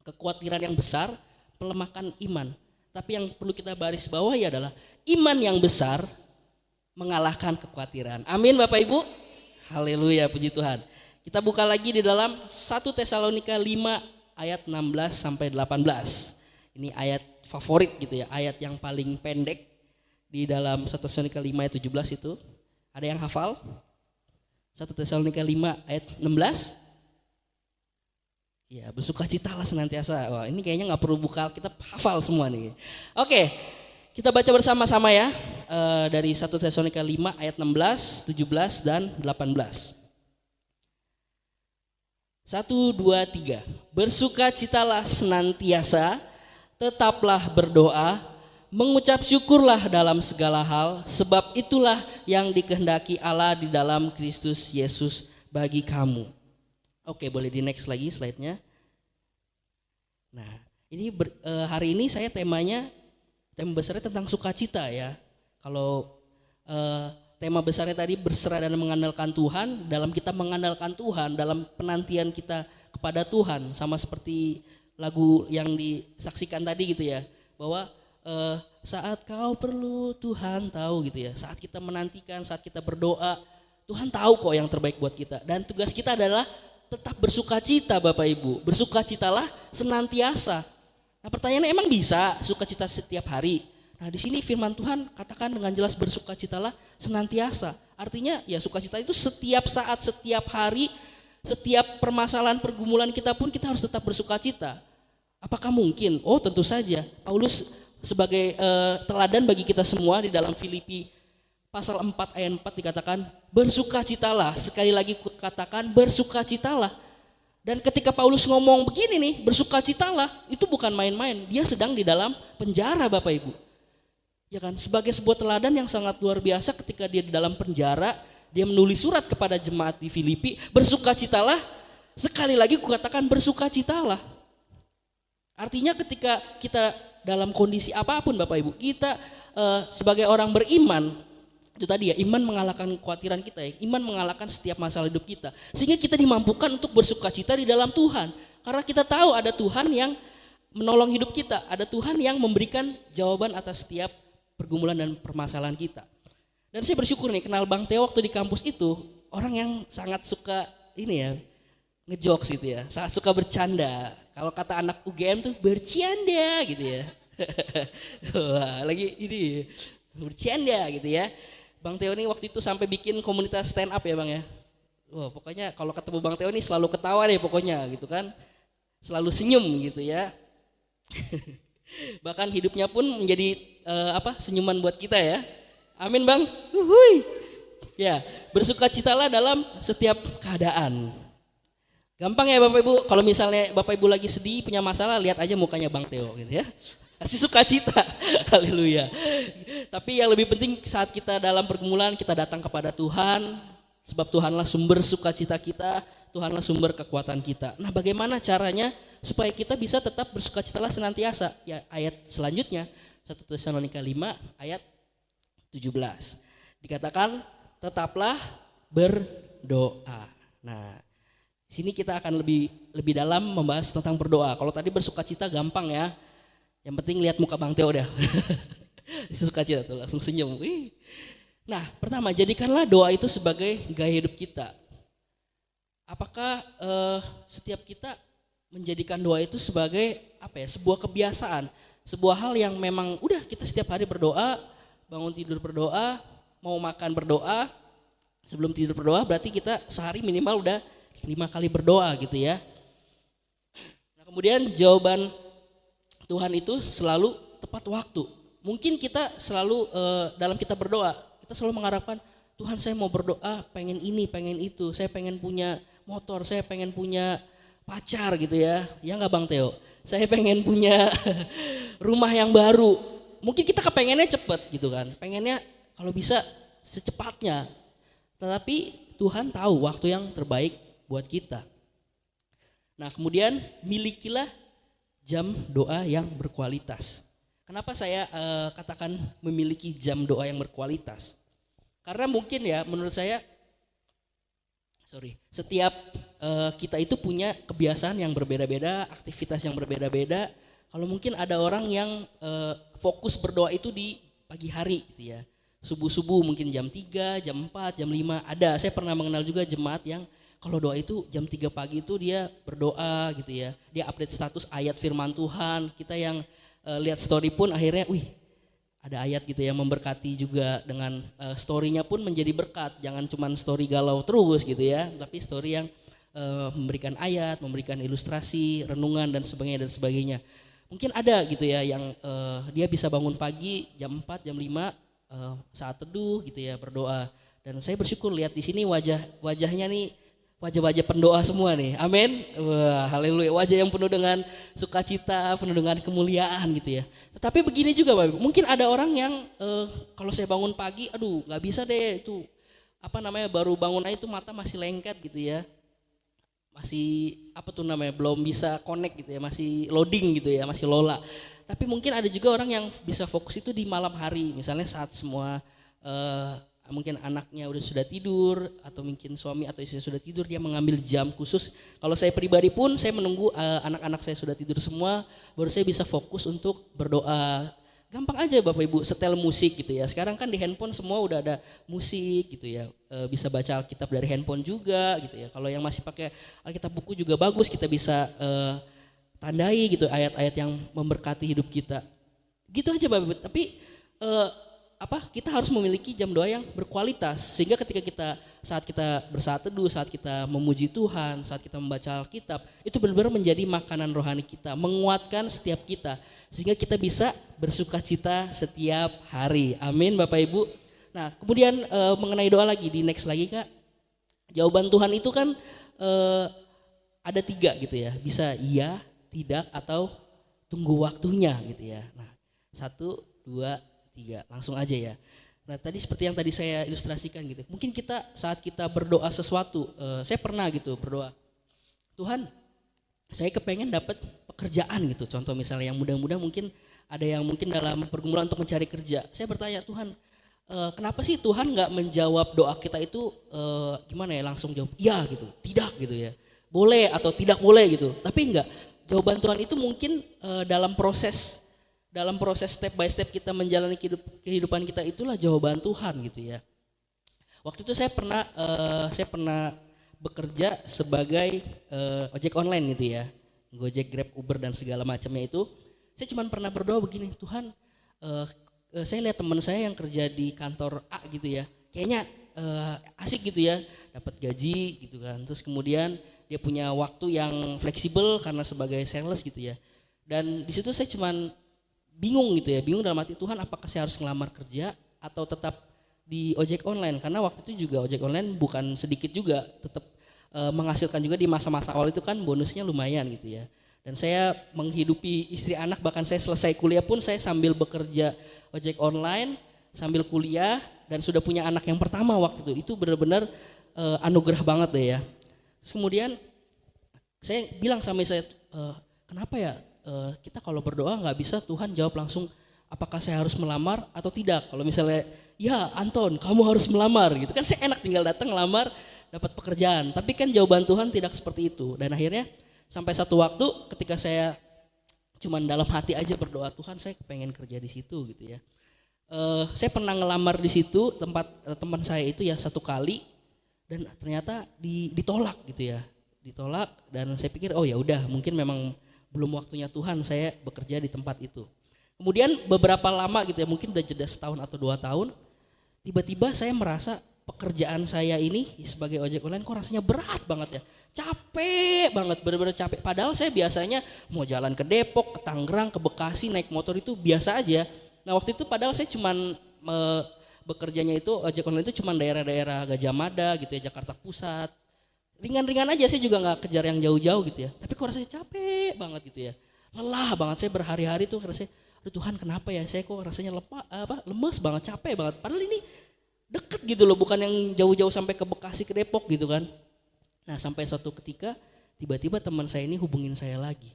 Kekhawatiran yang besar melemahkan iman. Tapi yang perlu kita baris bawahi adalah iman yang besar mengalahkan kekhawatiran. Amin Bapak Ibu. Haleluya, puji Tuhan. Kita buka lagi di dalam 1 Tesalonika 5 ayat 16 sampai 18. Ini ayat favorit gitu ya, ayat yang paling pendek. Di dalam 1 Tesalonika 5 ayat 17 itu, ada yang hafal? 1 Tesalonika 5 ayat 16? Ya, bersukacitalah senantiasa. Wah, ini kayaknya gak perlu buka, kita hafal semua nih. Oke, kita baca bersama-sama ya, dari 1 Tesalonika 5 ayat 16, 17 dan 18. 1, 2, 3. Bersukacitalah senantiasa, tetaplah berdoa, mengucap syukurlah dalam segala hal, sebab itulah yang dikehendaki Allah di dalam Kristus Yesus bagi kamu. Oke, boleh di next lagi slide-nya. Nah, ini hari ini saya tema besarnya tentang sukacita ya. Kalau tema besarnya tadi berserah dan mengandalkan Tuhan, dalam kita mengandalkan Tuhan, dalam penantian kita kepada Tuhan, sama seperti lagu yang disaksikan tadi gitu ya, bahwa saat kau perlu Tuhan tahu gitu ya. Saat kita menantikan, saat kita berdoa, Tuhan tahu kok yang terbaik buat kita. Dan tugas kita adalah tetap bersukacita Bapak Ibu. Bersukacitalah senantiasa. Nah pertanyaannya, emang bisa sukacita setiap hari? Nah di sini firman Tuhan katakan dengan jelas, bersukacitalah senantiasa. Artinya ya sukacita itu setiap saat, setiap hari, setiap permasalahan pergumulan kita pun kita harus tetap bersukacita. Apakah mungkin? Oh tentu saja. Paulus sebagai teladan bagi kita semua di dalam Filipi pasal 4 ayat 4 dikatakan bersukacitalah. Sekali lagi katakan bersukacitalah. Dan ketika Paulus ngomong begini nih, bersukacitalah, itu bukan main-main. Dia sedang di dalam penjara Bapak Ibu. Ya kan, sebagai sebuah teladan yang sangat luar biasa, ketika dia di dalam penjara, dia menulis surat kepada jemaat di Filipi, bersukacitalah. Sekali lagi kukatakan bersukacitalah. Artinya ketika kita dalam kondisi apapun Bapak Ibu, kita sebagai orang beriman, itu tadi ya, iman mengalahkan kekhawatiran kita ya, iman mengalahkan setiap masalah hidup kita. Sehingga kita dimampukan untuk bersukacita di dalam Tuhan. Karena kita tahu ada Tuhan yang menolong hidup kita, ada Tuhan yang memberikan jawaban atas setiap pergumulan dan permasalahan kita. Dan saya bersyukur nih kenal Bang Theo waktu di kampus itu, orang yang sangat suka ini ya, ngejokes gitu ya, sangat suka bercanda. Kalau kata anak UGM tuh bercanda gitu ya. Wah, lagi ini bercanda gitu ya. Bang Theo ini waktu itu sampai bikin komunitas stand up ya Bang ya. Wah, pokoknya kalau ketemu Bang Theo ini selalu ketawa deh pokoknya gitu kan. Selalu senyum gitu ya. Bahkan hidupnya pun menjadi senyuman buat kita ya. Amin Bang. Uhuy. Ya, bersukacitalah dalam setiap keadaan. Gampang ya Bapak Ibu, kalau misalnya Bapak Ibu lagi sedih, punya masalah, lihat aja mukanya Bang Theo gitu ya. Kasih sukacita. Haleluya. Tapi yang lebih penting saat kita dalam pergumulan, kita datang kepada Tuhan, sebab Tuhanlah sumber sukacita kita, Tuhanlah sumber kekuatan kita. Nah, bagaimana caranya supaya kita bisa tetap bersukacitalah senantiasa? Ya, ayat selanjutnya 1 Tesalonika 5 ayat 17. Dikatakan tetaplah berdoa. Nah, di sini kita akan lebih dalam membahas tentang berdoa. Kalau tadi bersukacita gampang ya. Yang penting lihat muka Bang Theo dah. Sukacita tuh langsung senyum. Wih. Nah, pertama jadikanlah doa itu sebagai gaya hidup kita. Apakah setiap kita menjadikan doa itu sebagai sebuah kebiasaan, sebuah hal yang memang udah kita setiap hari berdoa, bangun tidur berdoa, mau makan berdoa, sebelum tidur berdoa, berarti kita sehari minimal udah 5 kali berdoa gitu ya. Nah, kemudian jawaban Tuhan itu selalu tepat waktu. Mungkin kita selalu dalam kita berdoa, kita selalu mengharapkan Tuhan saya mau berdoa pengen ini, pengen itu, saya pengen punya motor, saya pengen punya pacar gitu ya. Ya enggak Bang Theo? Saya pengen punya rumah yang baru. Mungkin kita kepengennya cepet gitu kan. Pengennya kalau bisa secepatnya. Tetapi Tuhan tahu waktu yang terbaik buat kita. Nah, kemudian milikilah jam doa yang berkualitas. Kenapa saya katakan memiliki jam doa yang berkualitas? Karena mungkin ya menurut saya setiap kita itu punya kebiasaan yang berbeda-beda, aktivitas yang berbeda-beda. Kalau mungkin ada orang yang fokus berdoa itu di pagi hari gitu ya. Subuh-subuh mungkin jam 3, jam 4, jam 5 ada. Saya pernah mengenal juga jemaat yang kalau doa itu jam 3 pagi itu dia berdoa gitu ya. Dia update status ayat firman Tuhan. Kita yang lihat story pun akhirnya ada ayat gitu yang memberkati juga dengan story-nya pun menjadi berkat. Jangan cuma story galau terus gitu ya, tapi story yang memberikan ayat, memberikan ilustrasi, renungan dan sebagainya. Mungkin ada gitu ya yang dia bisa bangun pagi jam 4, jam 5 saat teduh gitu ya berdoa. Dan saya bersyukur lihat di sini wajahnya nih wajah-wajah pendoa semua nih. Amin. Wah, haleluya. Wajah yang penuh dengan sukacita, penuh dengan kemuliaan gitu ya. Tetapi begini juga Bapak, mungkin ada orang yang kalau saya bangun pagi, aduh nggak bisa deh itu baru bangun aja itu mata masih lengket gitu ya. Masih belum bisa connect gitu ya, masih loading gitu ya, masih lola. Tapi mungkin ada juga orang yang bisa fokus itu di malam hari, misalnya saat semua mungkin anaknya sudah tidur atau mungkin suami atau istri sudah tidur, dia mengambil jam khusus. Kalau saya pribadi pun saya menunggu anak-anak saya sudah tidur semua, baru saya bisa fokus untuk berdoa. Gampang aja Bapak Ibu setel musik gitu ya. Sekarang kan di handphone semua udah ada musik gitu ya. Bisa baca Alkitab dari handphone juga gitu ya. Kalau yang masih pakai Alkitab buku juga bagus, kita bisa tandai gitu ayat-ayat yang memberkati hidup kita. Gitu aja Bapak Ibu. Tapi kita harus memiliki jam doa yang berkualitas sehingga ketika saat kita bersaat teduh, saat kita memuji Tuhan, saat kita membaca Alkitab, itu benar-benar menjadi makanan rohani kita, menguatkan setiap kita sehingga kita bisa bersukacita setiap hari. Amin Bapak Ibu. Nah, kemudian mengenai doa lagi, di next lagi Kak. Jawaban Tuhan itu kan ada 3 gitu ya. Bisa iya, tidak, atau tunggu waktunya gitu ya. Nah, 1, 2, 3, langsung aja ya. Nah, tadi seperti yang tadi saya ilustrasikan gitu. Mungkin kita saat kita berdoa sesuatu, saya pernah gitu berdoa, Tuhan, saya kepengen dapat pekerjaan gitu. Contoh misalnya yang muda-muda mungkin ada yang mungkin dalam pergumulan untuk mencari kerja. Saya bertanya, Tuhan, kenapa sih Tuhan nggak menjawab doa kita itu gimana ya, langsung jawab iya gitu, tidak gitu ya, boleh atau tidak boleh gitu. Tapi enggak, jawaban Tuhan itu mungkin dalam dalam proses step by step kita menjalani kehidupan kita itulah jawaban Tuhan gitu ya. Waktu itu saya pernah bekerja sebagai ojek online gitu ya, Gojek, Grab, Uber dan segala macamnya itu. Saya cuma pernah berdoa begini, Tuhan, saya lihat teman saya yang kerja di kantor A gitu ya, kayaknya asik gitu ya, dapat gaji gitu kan. Terus kemudian dia punya waktu yang fleksibel karena sebagai sales gitu ya. Dan di situ saya cuma bingung gitu ya, bingung dalam hati, Tuhan apakah saya harus ngelamar kerja atau tetap di ojek online, karena waktu itu juga ojek online bukan sedikit juga, tetap menghasilkan juga di masa-masa awal itu kan bonusnya lumayan gitu ya. Dan saya menghidupi istri anak, bahkan saya selesai kuliah pun saya sambil bekerja ojek online, sambil kuliah, dan sudah punya anak yang pertama waktu itu benar-benar anugerah banget deh ya. Terus kemudian saya bilang sama saya, kenapa ya kita kalau berdoa nggak bisa Tuhan jawab langsung apakah saya harus melamar atau tidak. Kalau misalnya ya Anton kamu harus melamar gitu kan, saya enak tinggal datang ngelamar dapat pekerjaan. Tapi kan jawaban Tuhan tidak seperti itu. Dan akhirnya sampai satu waktu ketika saya cuman dalam hati aja berdoa, Tuhan saya kepengen kerja di situ gitu ya. Saya pernah ngelamar di situ tempat teman saya itu ya 1 kali, dan ternyata ditolak gitu ya. Ditolak, dan saya pikir oh ya udah mungkin memang belum waktunya Tuhan saya bekerja di tempat itu. Kemudian beberapa lama gitu ya, mungkin udah jeda setahun atau 2 tahun, tiba-tiba saya merasa pekerjaan saya ini sebagai ojek online kok rasanya berat banget ya. Capek banget, benar-benar capek. Padahal saya biasanya mau jalan ke Depok, ke Tangerang, ke Bekasi naik motor itu biasa aja. Nah waktu itu padahal saya cuman bekerjanya itu ojek online itu cuman daerah-daerah Gajah Mada gitu ya, Jakarta Pusat. Ringan-ringan aja, saya juga nggak kejar yang jauh-jauh gitu ya. Tapi kok rasanya capek banget gitu ya. Lelah banget, saya berhari-hari tuh rasanya, aduh Tuhan kenapa ya saya kok rasanya lemes banget, capek banget. Padahal ini deket gitu loh, bukan yang jauh-jauh sampai ke Bekasi, ke Depok gitu kan. Nah sampai suatu ketika tiba-tiba teman saya ini hubungin saya lagi.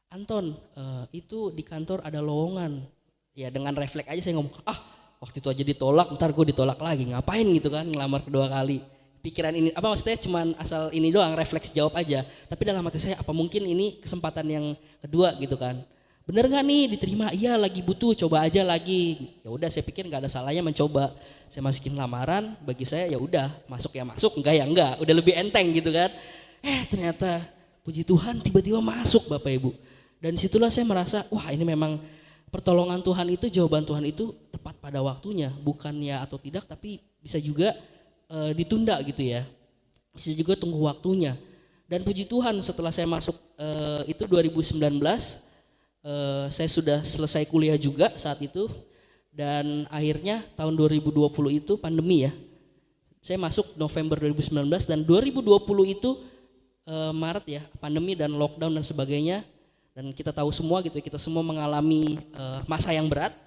Anton, itu di kantor ada lowongan. Ya dengan refleks aja saya ngomong, waktu itu aja ditolak, ntar gue ditolak lagi, ngapain gitu kan ngelamar kedua kali. Pikiran ini, maksudnya cuman asal ini doang, refleks jawab aja. Tapi dalam hati saya, apa mungkin ini kesempatan yang kedua gitu kan. Bener gak nih diterima? Iya lagi butuh, coba aja lagi. Ya udah saya pikir gak ada salahnya mencoba. Saya masukin lamaran, bagi saya ya udah masuk ya masuk, enggak ya enggak. Udah lebih enteng gitu kan. Ternyata puji Tuhan tiba-tiba masuk Bapak Ibu. Dan disitulah saya merasa, wah ini memang pertolongan Tuhan itu, jawaban Tuhan itu tepat pada waktunya. Bukan ya atau tidak, tapi bisa juga ditunda gitu ya, bisa juga tunggu waktunya. Dan puji Tuhan setelah saya masuk itu 2019, saya sudah selesai kuliah juga saat itu, dan akhirnya tahun 2020 itu pandemi ya, saya masuk November 2019 dan 2020 itu Maret ya, pandemi dan lockdown dan sebagainya. Dan kita tahu semua gitu, kita semua mengalami masa yang berat.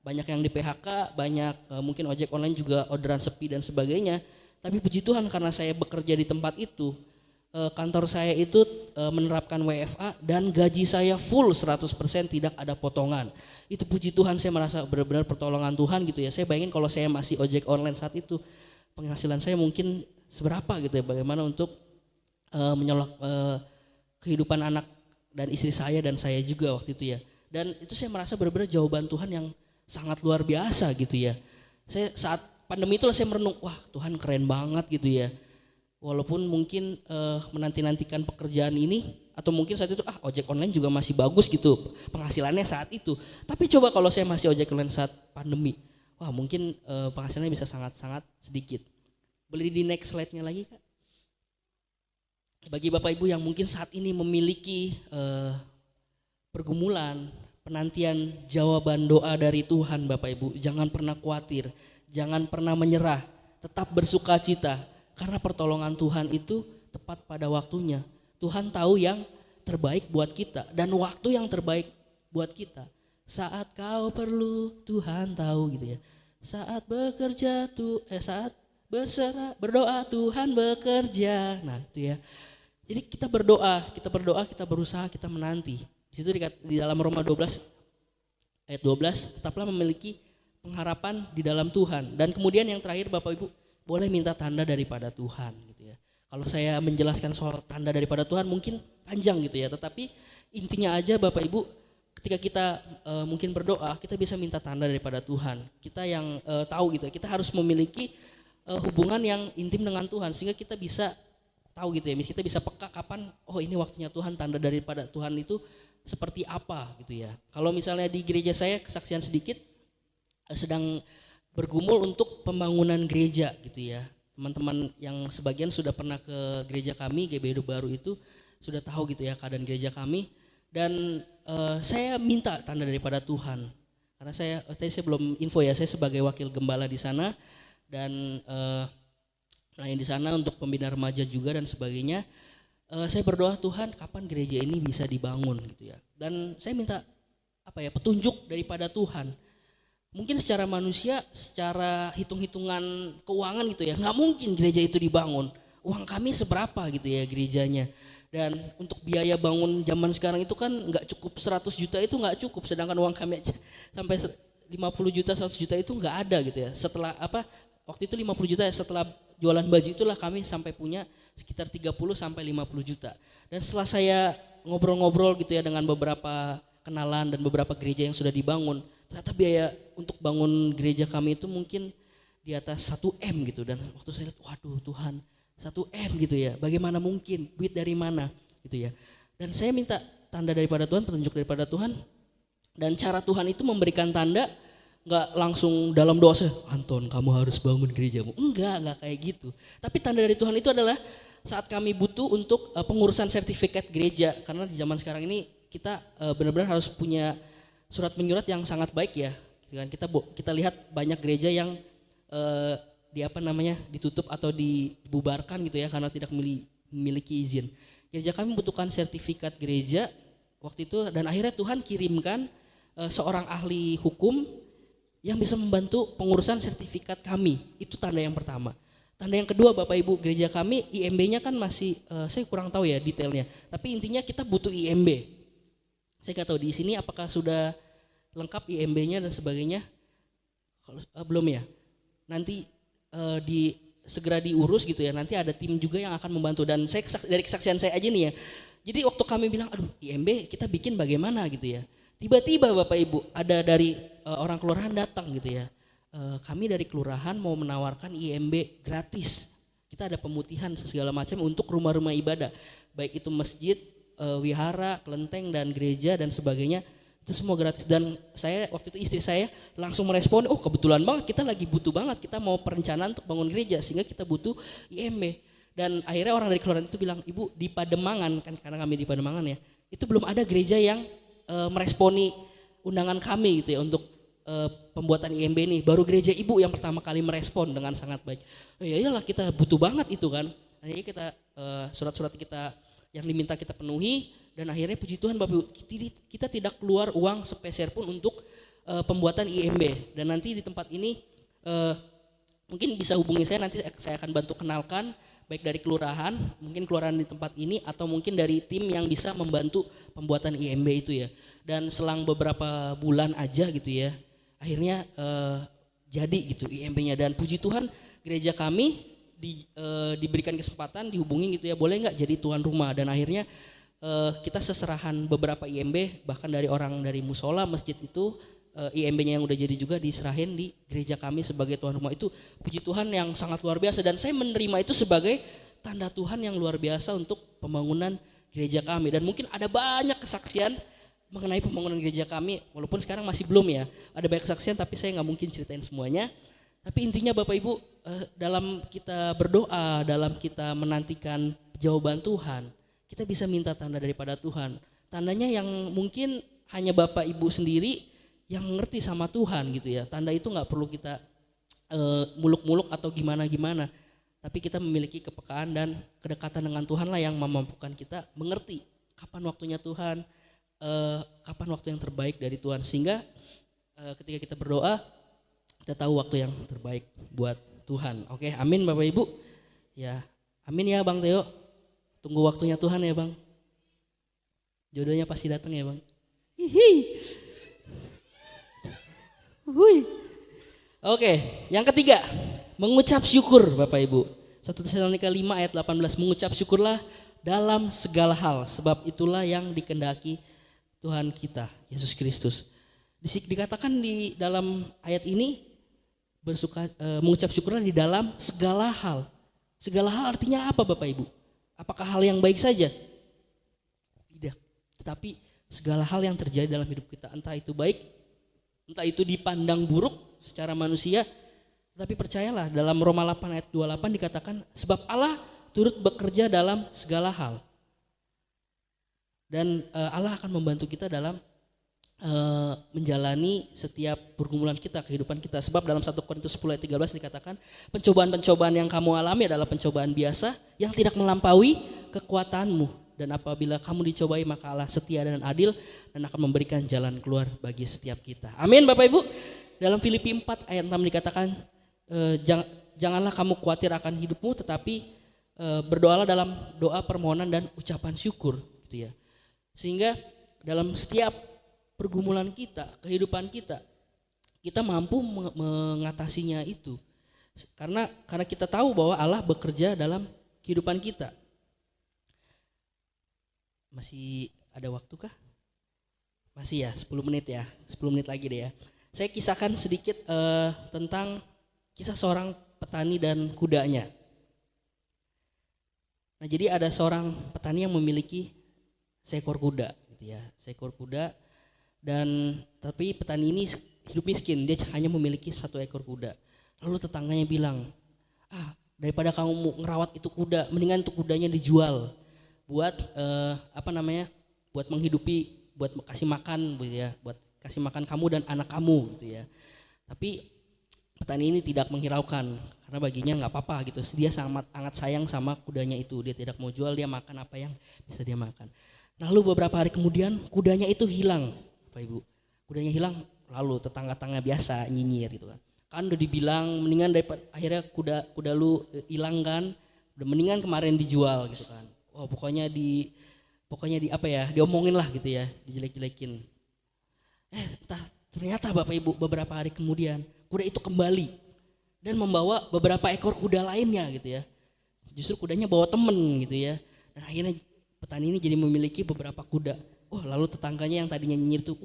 Banyak yang di PHK, banyak mungkin ojek online juga orderan sepi dan sebagainya. Tapi puji Tuhan karena saya bekerja di tempat itu, kantor saya itu menerapkan WFA dan gaji saya full 100%, tidak ada potongan. Itu puji Tuhan, saya merasa benar-benar pertolongan Tuhan gitu ya. Saya bayangin kalau saya masih ojek online saat itu, penghasilan saya mungkin seberapa gitu ya, bagaimana untuk menyolok kehidupan anak dan istri saya dan saya juga waktu itu ya. Dan itu saya merasa benar-benar jawaban Tuhan yang sangat luar biasa gitu ya. Saya saat pandemi itulah saya merenung, wah Tuhan keren banget gitu ya. Walaupun mungkin menanti-nantikan pekerjaan ini, atau mungkin saat itu ojek online juga masih bagus gitu penghasilannya saat itu. Tapi coba kalau saya masih ojek online saat pandemi, wah mungkin penghasilannya bisa sangat-sangat sedikit. Boleh di next slide-nya lagi Kak. Bagi Bapak Ibu yang mungkin saat ini memiliki pergumulan, penantian jawaban doa dari Tuhan Bapak Ibu, jangan pernah khawatir, jangan pernah menyerah, tetap bersuka cita, karena pertolongan Tuhan itu tepat pada waktunya. Tuhan tahu yang terbaik buat kita, dan waktu yang terbaik buat kita. Saat kau perlu Tuhan tahu gitu ya. Saat bekerja saat berdoa Tuhan bekerja. Nah itu ya. Jadi kita berdoa, kita berusaha, kita menanti. Di situ di dalam Roma 12 ayat 12, tetaplah memiliki pengharapan di dalam Tuhan. Dan kemudian yang terakhir Bapak Ibu, boleh minta tanda daripada Tuhan gitu ya. Kalau saya menjelaskan soal tanda daripada Tuhan mungkin panjang gitu ya, tetapi intinya aja Bapak Ibu, ketika kita mungkin berdoa, kita bisa minta tanda daripada Tuhan. Kita yang tahu gitu, kita harus memiliki hubungan yang intim dengan Tuhan sehingga kita bisa tahu gitu ya, kita bisa peka kapan, oh ini waktunya Tuhan, tanda daripada Tuhan itu seperti apa gitu ya. Kalau misalnya di gereja saya, kesaksian sedikit, sedang bergumul untuk pembangunan gereja gitu ya. Teman-teman yang sebagian sudah pernah ke gereja kami, GBI Baru itu sudah tahu gitu ya keadaan gereja kami. Dan saya minta tanda daripada Tuhan, karena saya belum info ya, saya sebagai wakil gembala di sana dan melayani di sana untuk pembina remaja juga dan sebagainya. Saya berdoa, Tuhan kapan gereja ini bisa dibangun gitu ya. Dan saya minta petunjuk daripada Tuhan. Mungkin secara manusia, secara hitung-hitungan keuangan gitu ya, nggak mungkin gereja itu dibangun. Uang kami seberapa gitu ya gerejanya. Dan untuk biaya bangun zaman sekarang itu kan nggak cukup 100 juta itu nggak cukup, sedangkan uang kami aja sampai 50 juta 100 juta itu nggak ada gitu ya. Setelah waktu itu 50 juta ya, setelah jualan baju itulah kami sampai punya sekitar 30 sampai 50 juta. Dan setelah saya ngobrol-ngobrol gitu ya dengan beberapa kenalan dan beberapa gereja yang sudah dibangun, ternyata biaya untuk bangun gereja kami itu mungkin di atas 1 M gitu. Dan waktu saya lihat, waduh Tuhan, 1 M gitu ya, bagaimana mungkin, duit dari mana gitu ya. Dan saya minta tanda daripada Tuhan, petunjuk daripada Tuhan. Dan cara Tuhan itu memberikan tanda nggak langsung dalam doa saya, Anton kamu harus bangun gerejamu, enggak kayak gitu. Tapi tanda dari Tuhan itu adalah saat kami butuh untuk pengurusan sertifikat gereja, karena di zaman sekarang ini kita benar-benar harus punya surat menyurat yang sangat baik ya. Kita lihat banyak gereja yang ditutup atau dibubarkan gitu ya karena tidak memiliki izin. Gereja kami membutuhkan sertifikat gereja waktu itu, dan akhirnya Tuhan kirimkan seorang ahli hukum yang bisa membantu pengurusan sertifikat kami. Itu tanda yang pertama. Tanda yang kedua, Bapak Ibu, gereja kami IMB-nya kan masih saya kurang tahu ya detailnya. Tapi intinya kita butuh IMB. Saya nggak tahu di sini apakah sudah lengkap IMB-nya dan sebagainya. Belum ya. Nanti segera diurus gitu ya, nanti ada tim juga yang akan membantu. Dan saya dari kesaksian saya aja nih ya, jadi waktu kami bilang aduh IMB kita bikin bagaimana gitu ya, tiba-tiba Bapak Ibu ada dari orang kelurahan datang gitu ya, kami dari kelurahan mau menawarkan IMB gratis, kita ada pemutihan segala macam untuk rumah-rumah ibadah, baik itu masjid, wihara, kelenteng dan gereja dan sebagainya. Itu semua gratis. Dan saya waktu itu istri saya langsung merespon, oh kebetulan banget kita lagi butuh banget, kita mau perencanaan untuk bangun gereja sehingga kita butuh IMB. Dan akhirnya orang dari kelurahan itu bilang, Ibu di Pademangan, kan karena kami di Pademangan ya, itu belum ada gereja yang meresponi undangan kami gitu ya untuk pembuatan IMB ini. Baru gereja Ibu yang pertama kali merespon dengan sangat baik. Ya iyalah kita butuh banget itu kan. Akhirnya kita surat-surat kita yang diminta kita penuhi. Dan akhirnya puji Tuhan Bapak Ibu, kita tidak keluar uang sepeser pun untuk pembuatan IMB. Dan nanti di tempat ini mungkin bisa hubungi saya, nanti saya akan bantu kenalkan baik dari kelurahan, mungkin kelurahan di tempat ini atau mungkin dari tim yang bisa membantu pembuatan IMB itu ya. Dan selang beberapa bulan aja gitu ya, akhirnya jadi gitu IMB-nya. Dan puji Tuhan gereja kami diberikan kesempatan, dihubungi gitu ya, boleh nggak jadi tuan rumah. Dan akhirnya kita seserahan beberapa IMB, bahkan dari orang dari musola masjid itu IMB-nya yang udah jadi juga diserahin di gereja kami sebagai tuan rumah. Itu puji Tuhan yang sangat luar biasa, dan saya menerima itu sebagai tanda Tuhan yang luar biasa untuk pembangunan gereja kami. Dan mungkin ada banyak kesaksian mengenai pembangunan gereja kami, walaupun sekarang masih belum ya, ada banyak kesaksian tapi saya nggak mungkin ceritain semuanya. Tapi intinya Bapak Ibu, dalam kita berdoa, dalam kita menantikan jawaban Tuhan, kita bisa minta tanda daripada Tuhan. Tandanya yang mungkin hanya Bapak Ibu sendiri yang ngerti sama Tuhan gitu ya. Tanda itu nggak perlu kita muluk-muluk atau gimana-gimana. Tapi kita memiliki kepekaan dan kedekatan dengan Tuhan lah yang memampukan kita mengerti kapan waktunya Tuhan, kapan waktu yang terbaik dari Tuhan. Sehingga ketika kita berdoa, kita tahu waktu yang terbaik buat Tuhan. Oke, amin Bapak Ibu. Ya, amin ya Bang Theo. Tunggu waktunya Tuhan ya Bang. Jodohnya pasti datang ya Bang. Hihi. Hui. Oke, yang ketiga, mengucap syukur Bapak Ibu. 1 Tesalonika 5 ayat 18, mengucap syukurlah dalam segala hal, sebab itulah yang dikehendaki Tuhan kita Yesus Kristus. Dikatakan di dalam ayat ini mengucap syukurlah di dalam segala hal. Segala hal artinya apa Bapak Ibu? Apakah hal yang baik saja? Tidak. Tetapi segala hal yang terjadi dalam hidup kita, entah itu baik, entah itu dipandang buruk secara manusia, tapi percayalah dalam Roma 8 ayat 28 dikatakan sebab Allah turut bekerja dalam segala hal. Dan Allah akan membantu kita dalam menjalani setiap pergumulan kita, kehidupan kita. Sebab dalam 1 Korintus 10 ayat 13 dikatakan pencobaan-pencobaan yang kamu alami adalah pencobaan biasa yang tidak melampaui kekuatanmu. Dan apabila kamu dicobai maka Allah setia dan adil dan akan memberikan jalan keluar bagi setiap kita. Amin Bapak Ibu. Dalam Filipi 4 ayat 6 dikatakan janganlah kamu khawatir akan hidupmu tetapi berdoalah dalam doa permohonan dan ucapan syukur gitu ya. Sehingga dalam setiap pergumulan kita, kehidupan kita mampu mengatasinya itu. Karena kita tahu bahwa Allah bekerja dalam kehidupan kita. Masih ada waktu kah? Masih ya, 10 menit ya. 10 menit lagi deh ya. Saya kisahkan sedikit tentang kisah seorang petani dan kudanya. Nah, jadi ada seorang petani yang memiliki seekor kuda gitu ya. Seekor kuda. Dan tapi petani ini hidup miskin, dia hanya memiliki 1 ekor kuda. Lalu tetangganya bilang, daripada kamu ngerawat itu kuda, mendingan itu kudanya dijual buat buat menghidupi, buat kasih makan gitu ya, buat kasih makan kamu dan anak kamu gitu ya. Tapi petani ini tidak menghiraukan karena baginya nggak apa-apa gitu. Dia sangat sayang sama kudanya itu, dia tidak mau jual, dia makan apa yang bisa dia makan. Lalu beberapa hari kemudian kudanya itu hilang. Bapak Ibu, kudanya hilang, lalu tetangga-tetangga biasa nyinyir gitu kan. Kan udah dibilang mendingan daripada akhirnya kuda lu hilang kan, udah mendingan kemarin dijual gitu kan. Oh pokoknya diomongin lah gitu ya, dijelek-jelekin. Ternyata Bapak Ibu beberapa hari kemudian kuda itu kembali dan membawa beberapa ekor kuda lainnya gitu ya. Justru kudanya bawa temen gitu ya. Dan akhirnya petani ini jadi memiliki beberapa kuda. Lalu tetangganya yang tadinya nyinyir tuh,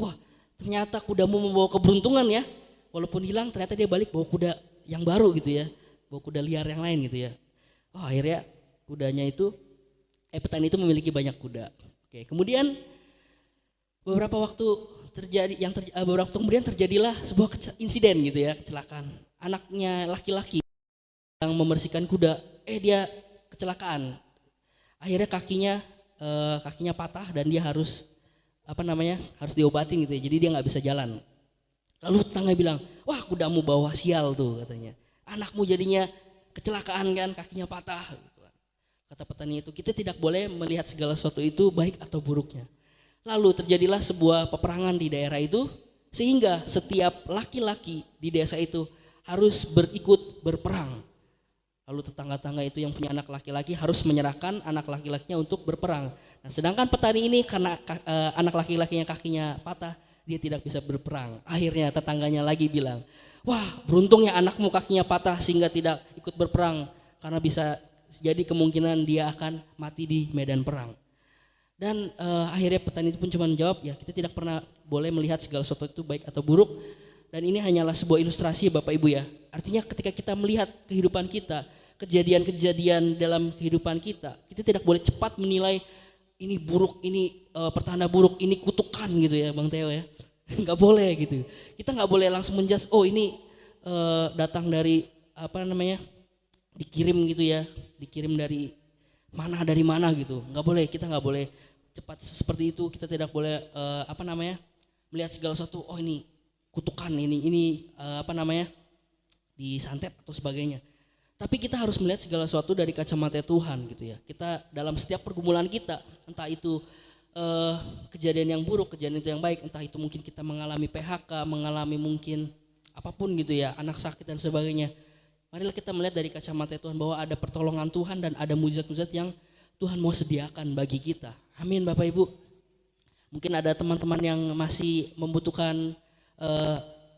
ternyata kudamu membawa keberuntungan ya. Walaupun hilang ternyata dia balik bawa kuda yang baru gitu ya. Bawa kuda liar yang lain gitu ya. Akhirnya petani itu memiliki banyak kuda. Oke, kemudian beberapa waktu kemudian terjadilah sebuah insiden gitu ya, kecelakaan. Anaknya laki-laki yang membersihkan kuda, dia kecelakaan. Akhirnya kakinya patah dan dia harus diobatin gitu ya. Jadi dia nggak bisa jalan. Lalu tetangga bilang, wah kudamu bawa sial tuh katanya. Anakmu jadinya kecelakaan kan, kakinya patah. Kata petani itu, kita tidak boleh melihat segala sesuatu itu baik atau buruknya. Lalu terjadilah sebuah peperangan di daerah itu, sehingga setiap laki-laki di desa itu harus berikut berperang. Lalu tetangga-tetangga itu yang punya anak laki-laki harus menyerahkan anak laki-lakinya untuk berperang. Nah, sedangkan petani ini karena anak laki-lakinya kakinya patah, dia tidak bisa berperang. Akhirnya tetangganya lagi bilang, wah beruntungnya anakmu kakinya patah sehingga tidak ikut berperang, karena bisa jadi kemungkinan dia akan mati di medan perang. Dan akhirnya petani itu pun cuma menjawab, ya kita tidak pernah boleh melihat segala sesuatu itu baik atau buruk. Dan ini hanyalah sebuah ilustrasi Bapak Ibu ya. Artinya ketika kita melihat kehidupan kita, kejadian-kejadian dalam kehidupan kita tidak boleh cepat menilai ini buruk, ini pertanda buruk, ini kutukan gitu ya Bang Theo ya. Nggak boleh gitu. Kita nggak boleh langsung menjudge, ini datang dari dikirim gitu ya, dikirim dari mana gitu. Nggak boleh, kita nggak boleh cepat seperti itu. Kita tidak boleh melihat segala sesuatu, ini kutukan, ini disantet atau sebagainya. Tapi kita harus melihat segala sesuatu dari kacamata Tuhan gitu ya. Kita dalam setiap pergumulan kita, entah itu kejadian yang buruk, kejadian itu yang baik, entah itu mungkin kita mengalami PHK, mengalami mungkin apapun gitu ya, anak sakit dan sebagainya. Marilah kita melihat dari kacamata Tuhan bahwa ada pertolongan Tuhan dan ada mujizat-mujizat yang Tuhan mau sediakan bagi kita. Amin Bapak Ibu. Mungkin ada teman-teman yang masih membutuhkan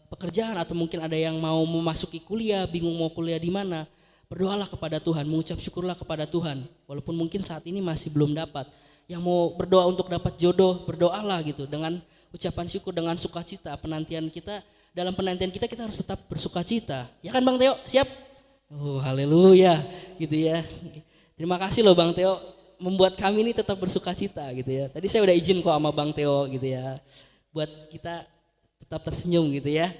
pekerjaan atau mungkin ada yang mau memasuki kuliah, bingung mau kuliah di mana. Berdoalah kepada Tuhan, mengucap syukurlah kepada Tuhan. Walaupun mungkin saat ini masih belum dapat. Yang mau berdoa untuk dapat jodoh, berdoalah gitu dengan ucapan syukur, dengan sukacita. Dalam penantian kita harus tetap bersukacita. Ya kan Bang Teo? Siap? Oh, haleluya gitu ya. Terima kasih loh Bang Teo membuat kami ini tetap bersukacita gitu ya. Tadi saya udah izin kok sama Bang Teo gitu ya. Buat kita tetap tersenyum gitu ya.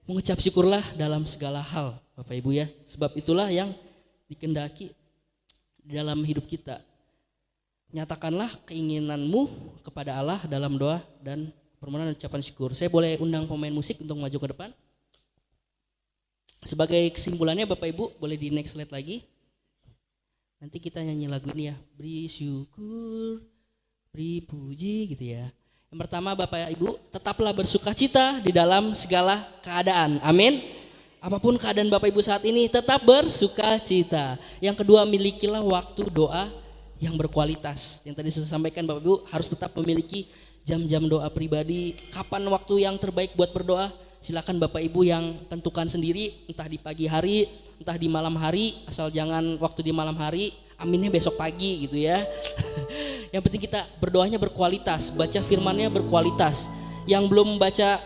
Mengucap syukurlah dalam segala hal Bapak Ibu ya. Sebab itulah yang dikehendaki dalam hidup kita. Nyatakanlah keinginanmu kepada Allah dalam doa dan permohonan ucapan syukur. Saya boleh undang pemain musik untuk maju ke depan. Sebagai kesimpulannya Bapak Ibu boleh di next slide lagi. Nanti kita nyanyi lagu ini ya. Beri syukur, beri puji gitu ya. Yang pertama Bapak Ibu tetaplah bersukacita di dalam segala keadaan. Amin. Apapun keadaan Bapak Ibu saat ini tetap bersukacita. Yang kedua milikilah waktu doa yang berkualitas. Yang tadi saya sampaikan Bapak Ibu harus tetap memiliki jam-jam doa pribadi. Kapan waktu yang terbaik buat berdoa? Silakan Bapak Ibu yang tentukan sendiri, entah di pagi hari, entah di malam hari, asal jangan waktu di malam hari, aminnya besok pagi gitu ya. Yang penting kita berdoanya berkualitas, baca firmannya berkualitas. Yang belum baca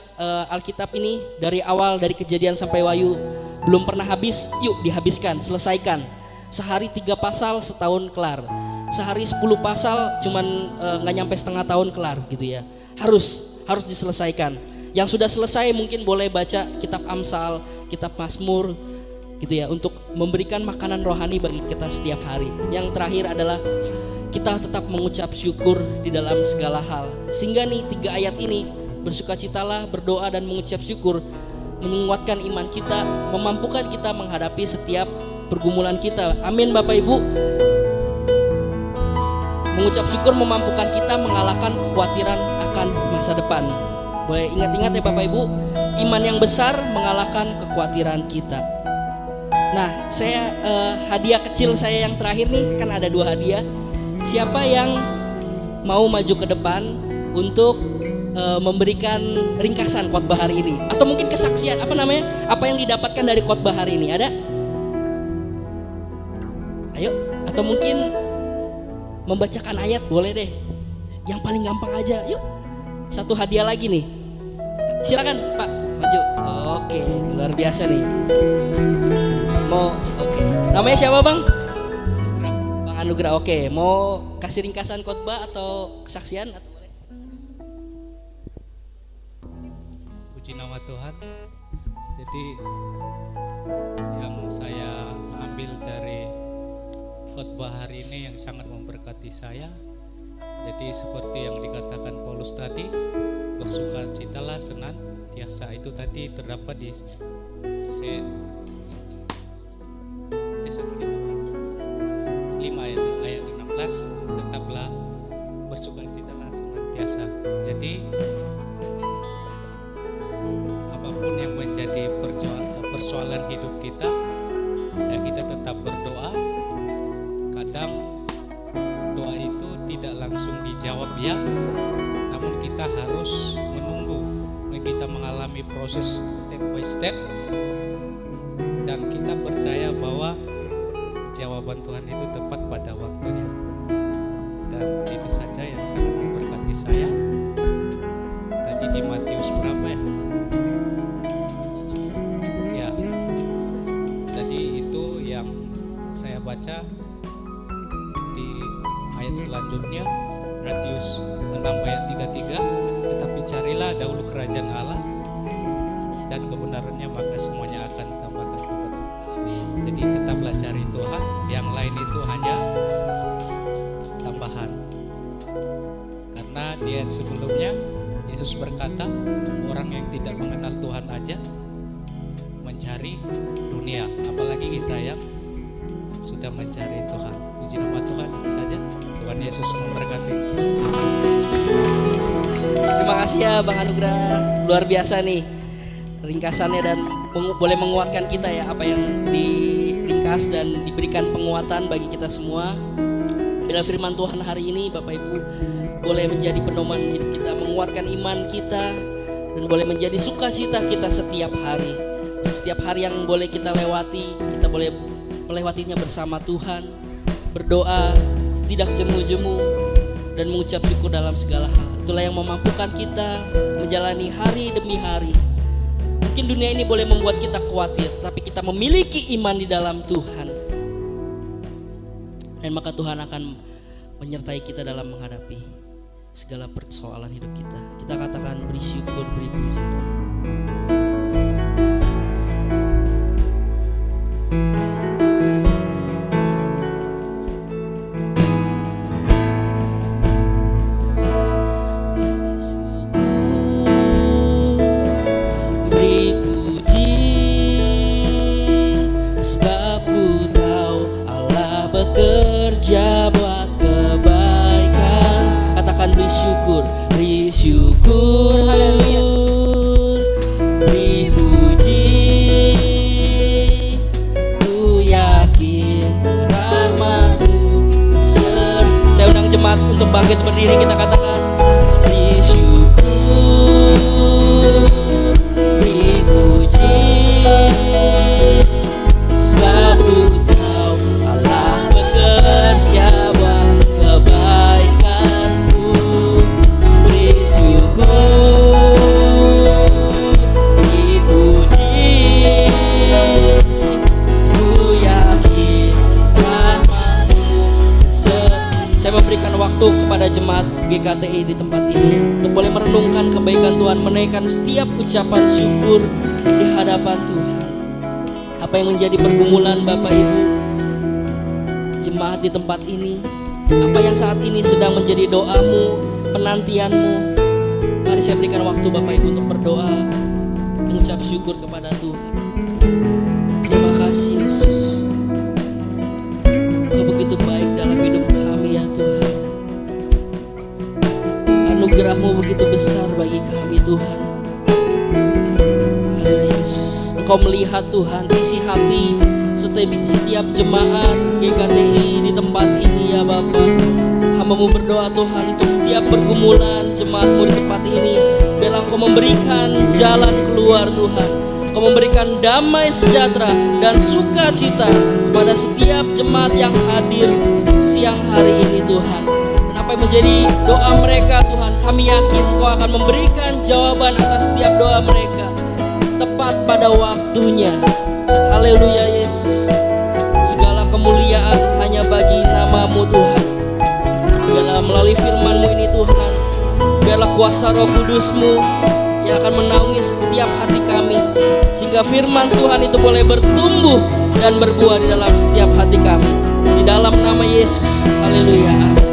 Alkitab ini dari awal, dari Kejadian sampai Wahyu, belum pernah habis, yuk dihabiskan, selesaikan. Sehari 3 pasal setahun kelar. Sehari 10 pasal cuman gak nyampe setengah tahun kelar gitu ya. Harus diselesaikan. Yang sudah selesai mungkin boleh baca kitab Amsal, kitab Mazmur gitu ya, untuk memberikan makanan rohani bagi kita setiap hari. Yang terakhir adalah kita tetap mengucap syukur di dalam segala hal. Sehingga nih 3 ayat ini, bersukacitalah, berdoa dan mengucap syukur, menguatkan iman kita, memampukan kita menghadapi setiap pergumulan kita. Amin Bapak Ibu. Mengucap syukur memampukan kita mengalahkan kekhawatiran akan masa depan. Boleh ingat-ingat ya Bapak Ibu, iman yang besar mengalahkan kekhawatiran kita. Nah, saya hadiah kecil saya yang terakhir nih, kan ada 2 hadiah. Siapa yang mau maju ke depan untuk memberikan ringkasan khotbah hari ini, atau mungkin kesaksian, apa yang didapatkan dari khotbah hari ini, ada? Ayo, atau mungkin membacakan ayat, boleh deh. Yang paling gampang aja, yuk. 1 hadiah lagi nih. Silakan Pak, maju. Oke, luar biasa nih. Oke. Namanya siapa Bang? Bang Anugrah. Oke, mau kasih ringkasan khotbah atau kesaksian atau boleh? Puji nama Tuhan. Jadi yang saya ambil dari khotbah hari ini yang sangat memberkati saya. Jadi seperti yang dikatakan Paulus tadi, bersukacitalah senantiasa, itu tadi terdapat di Tesalonika 5 ayat 16, tetaplah bersukacitalah senantiasa. Jadi apapun yang menjadi persoalan hidup kita, ya kita tetap berdoa. Kadang doa itu tidak langsung dijawab ya, namun kita harus menunggu, kita mengalami proses step by step, dan kita percaya bahwa jawaban Tuhan itu tepat pada waktunya. Dan itu saja yang sangat memberkati saya. Tadi di Matius berapa ya? Ya, tadi itu yang saya baca di ayat selanjutnya, Matius 6 ayat 33, tetapi carilah dahulu kerajaan Allah dan kebenarannya, maka semuanya akan ditambahkan kepada. Jadi tetaplah cari Tuhan, yang lain itu hanya tambahan. Karena di ayat sebelumnya Yesus berkata, orang yang tidak mengenal Tuhan aja mencari dunia, apalagi kita yang sudah mencari Tuhan. Puji nama Tuhan, itu saja. Tuhan Yesus memberkati. Terima kasih ya Bang Anugrah, luar biasa nih ringkasannya, dan boleh menguatkan kita ya, apa yang diringkas dan diberikan penguatan bagi kita semua. Bila firman Tuhan hari ini Bapak Ibu boleh menjadi pedoman hidup kita, menguatkan iman kita, dan boleh menjadi sukacita kita setiap hari. Setiap hari yang boleh kita lewati, kita boleh melewatinya bersama Tuhan, berdoa, tidak jemu-jemu, dan mengucap syukur dalam segala hal. Itulah yang memampukan kita menjalani hari demi hari. Mungkin dunia ini boleh membuat kita khawatir, tapi kita memiliki iman di dalam Tuhan. Dan maka Tuhan akan menyertai kita dalam menghadapi segala persoalan hidup kita. Kita katakan beri syukur, beri puji. Bekerja buat kebaikan. Katakan beri syukur, beri syukur, haleluya. Beri puji, ku yakin rahmat-Mu besar. Saya undang jemaat untuk bangkit berdiri, kita katakan beri syukur, beri puji, sebab Ku tahu Allah bekerja buat kebaikan-Ku. Beri syukur, beri puji, ku yakin rahmat-Mu besar. Saya memberikan waktu kepada jemaat GKTI di tempat ini untuk boleh merenungkan kebaikan Tuhan, menaikkan setiap ucapan syukur di hadapan Tuhan. Apa yang menjadi pergumulan Bapak Ibu jemaat di tempat ini, apa yang saat ini sedang menjadi doamu, penantianmu, mari saya berikan waktu Bapak Ibu untuk berdoa, mengucap syukur kepada Tuhan. Terima kasih Yesus, Kau begitu baik dalam hidup kami ya Tuhan. Anugerah-Mu begitu besar bagi kami Tuhan. Haleluya Yesus. Engkau melihat Tuhan isi hati setiap jemaat GKTI di tempat ini ya Bapa. Hamba-Mu berdoa Tuhan untuk setiap pergumulan jemaat-Mu di tempat ini. Biarlah Engkau memberikan jalan keluar Tuhan. Engkau memberikan damai sejahtera dan sukacita kepada setiap jemaat yang hadir siang hari ini Tuhan. Dan apa yang menjadi doa mereka Tuhan, kami yakin Engkau akan memberikan jawaban atas setiap doa mereka tepat pada waktunya. Haleluya Yesus. Segala kemuliaan hanya bagi nama-Mu Tuhan. Biarlah melalui firman-Mu ini Tuhan, biarlah kuasa Roh Kudus-Mu yang akan menaungi setiap hati kami, sehingga firman Tuhan itu boleh bertumbuh dan berbuah di dalam setiap hati kami. Di dalam nama Yesus. Haleluya. Amin.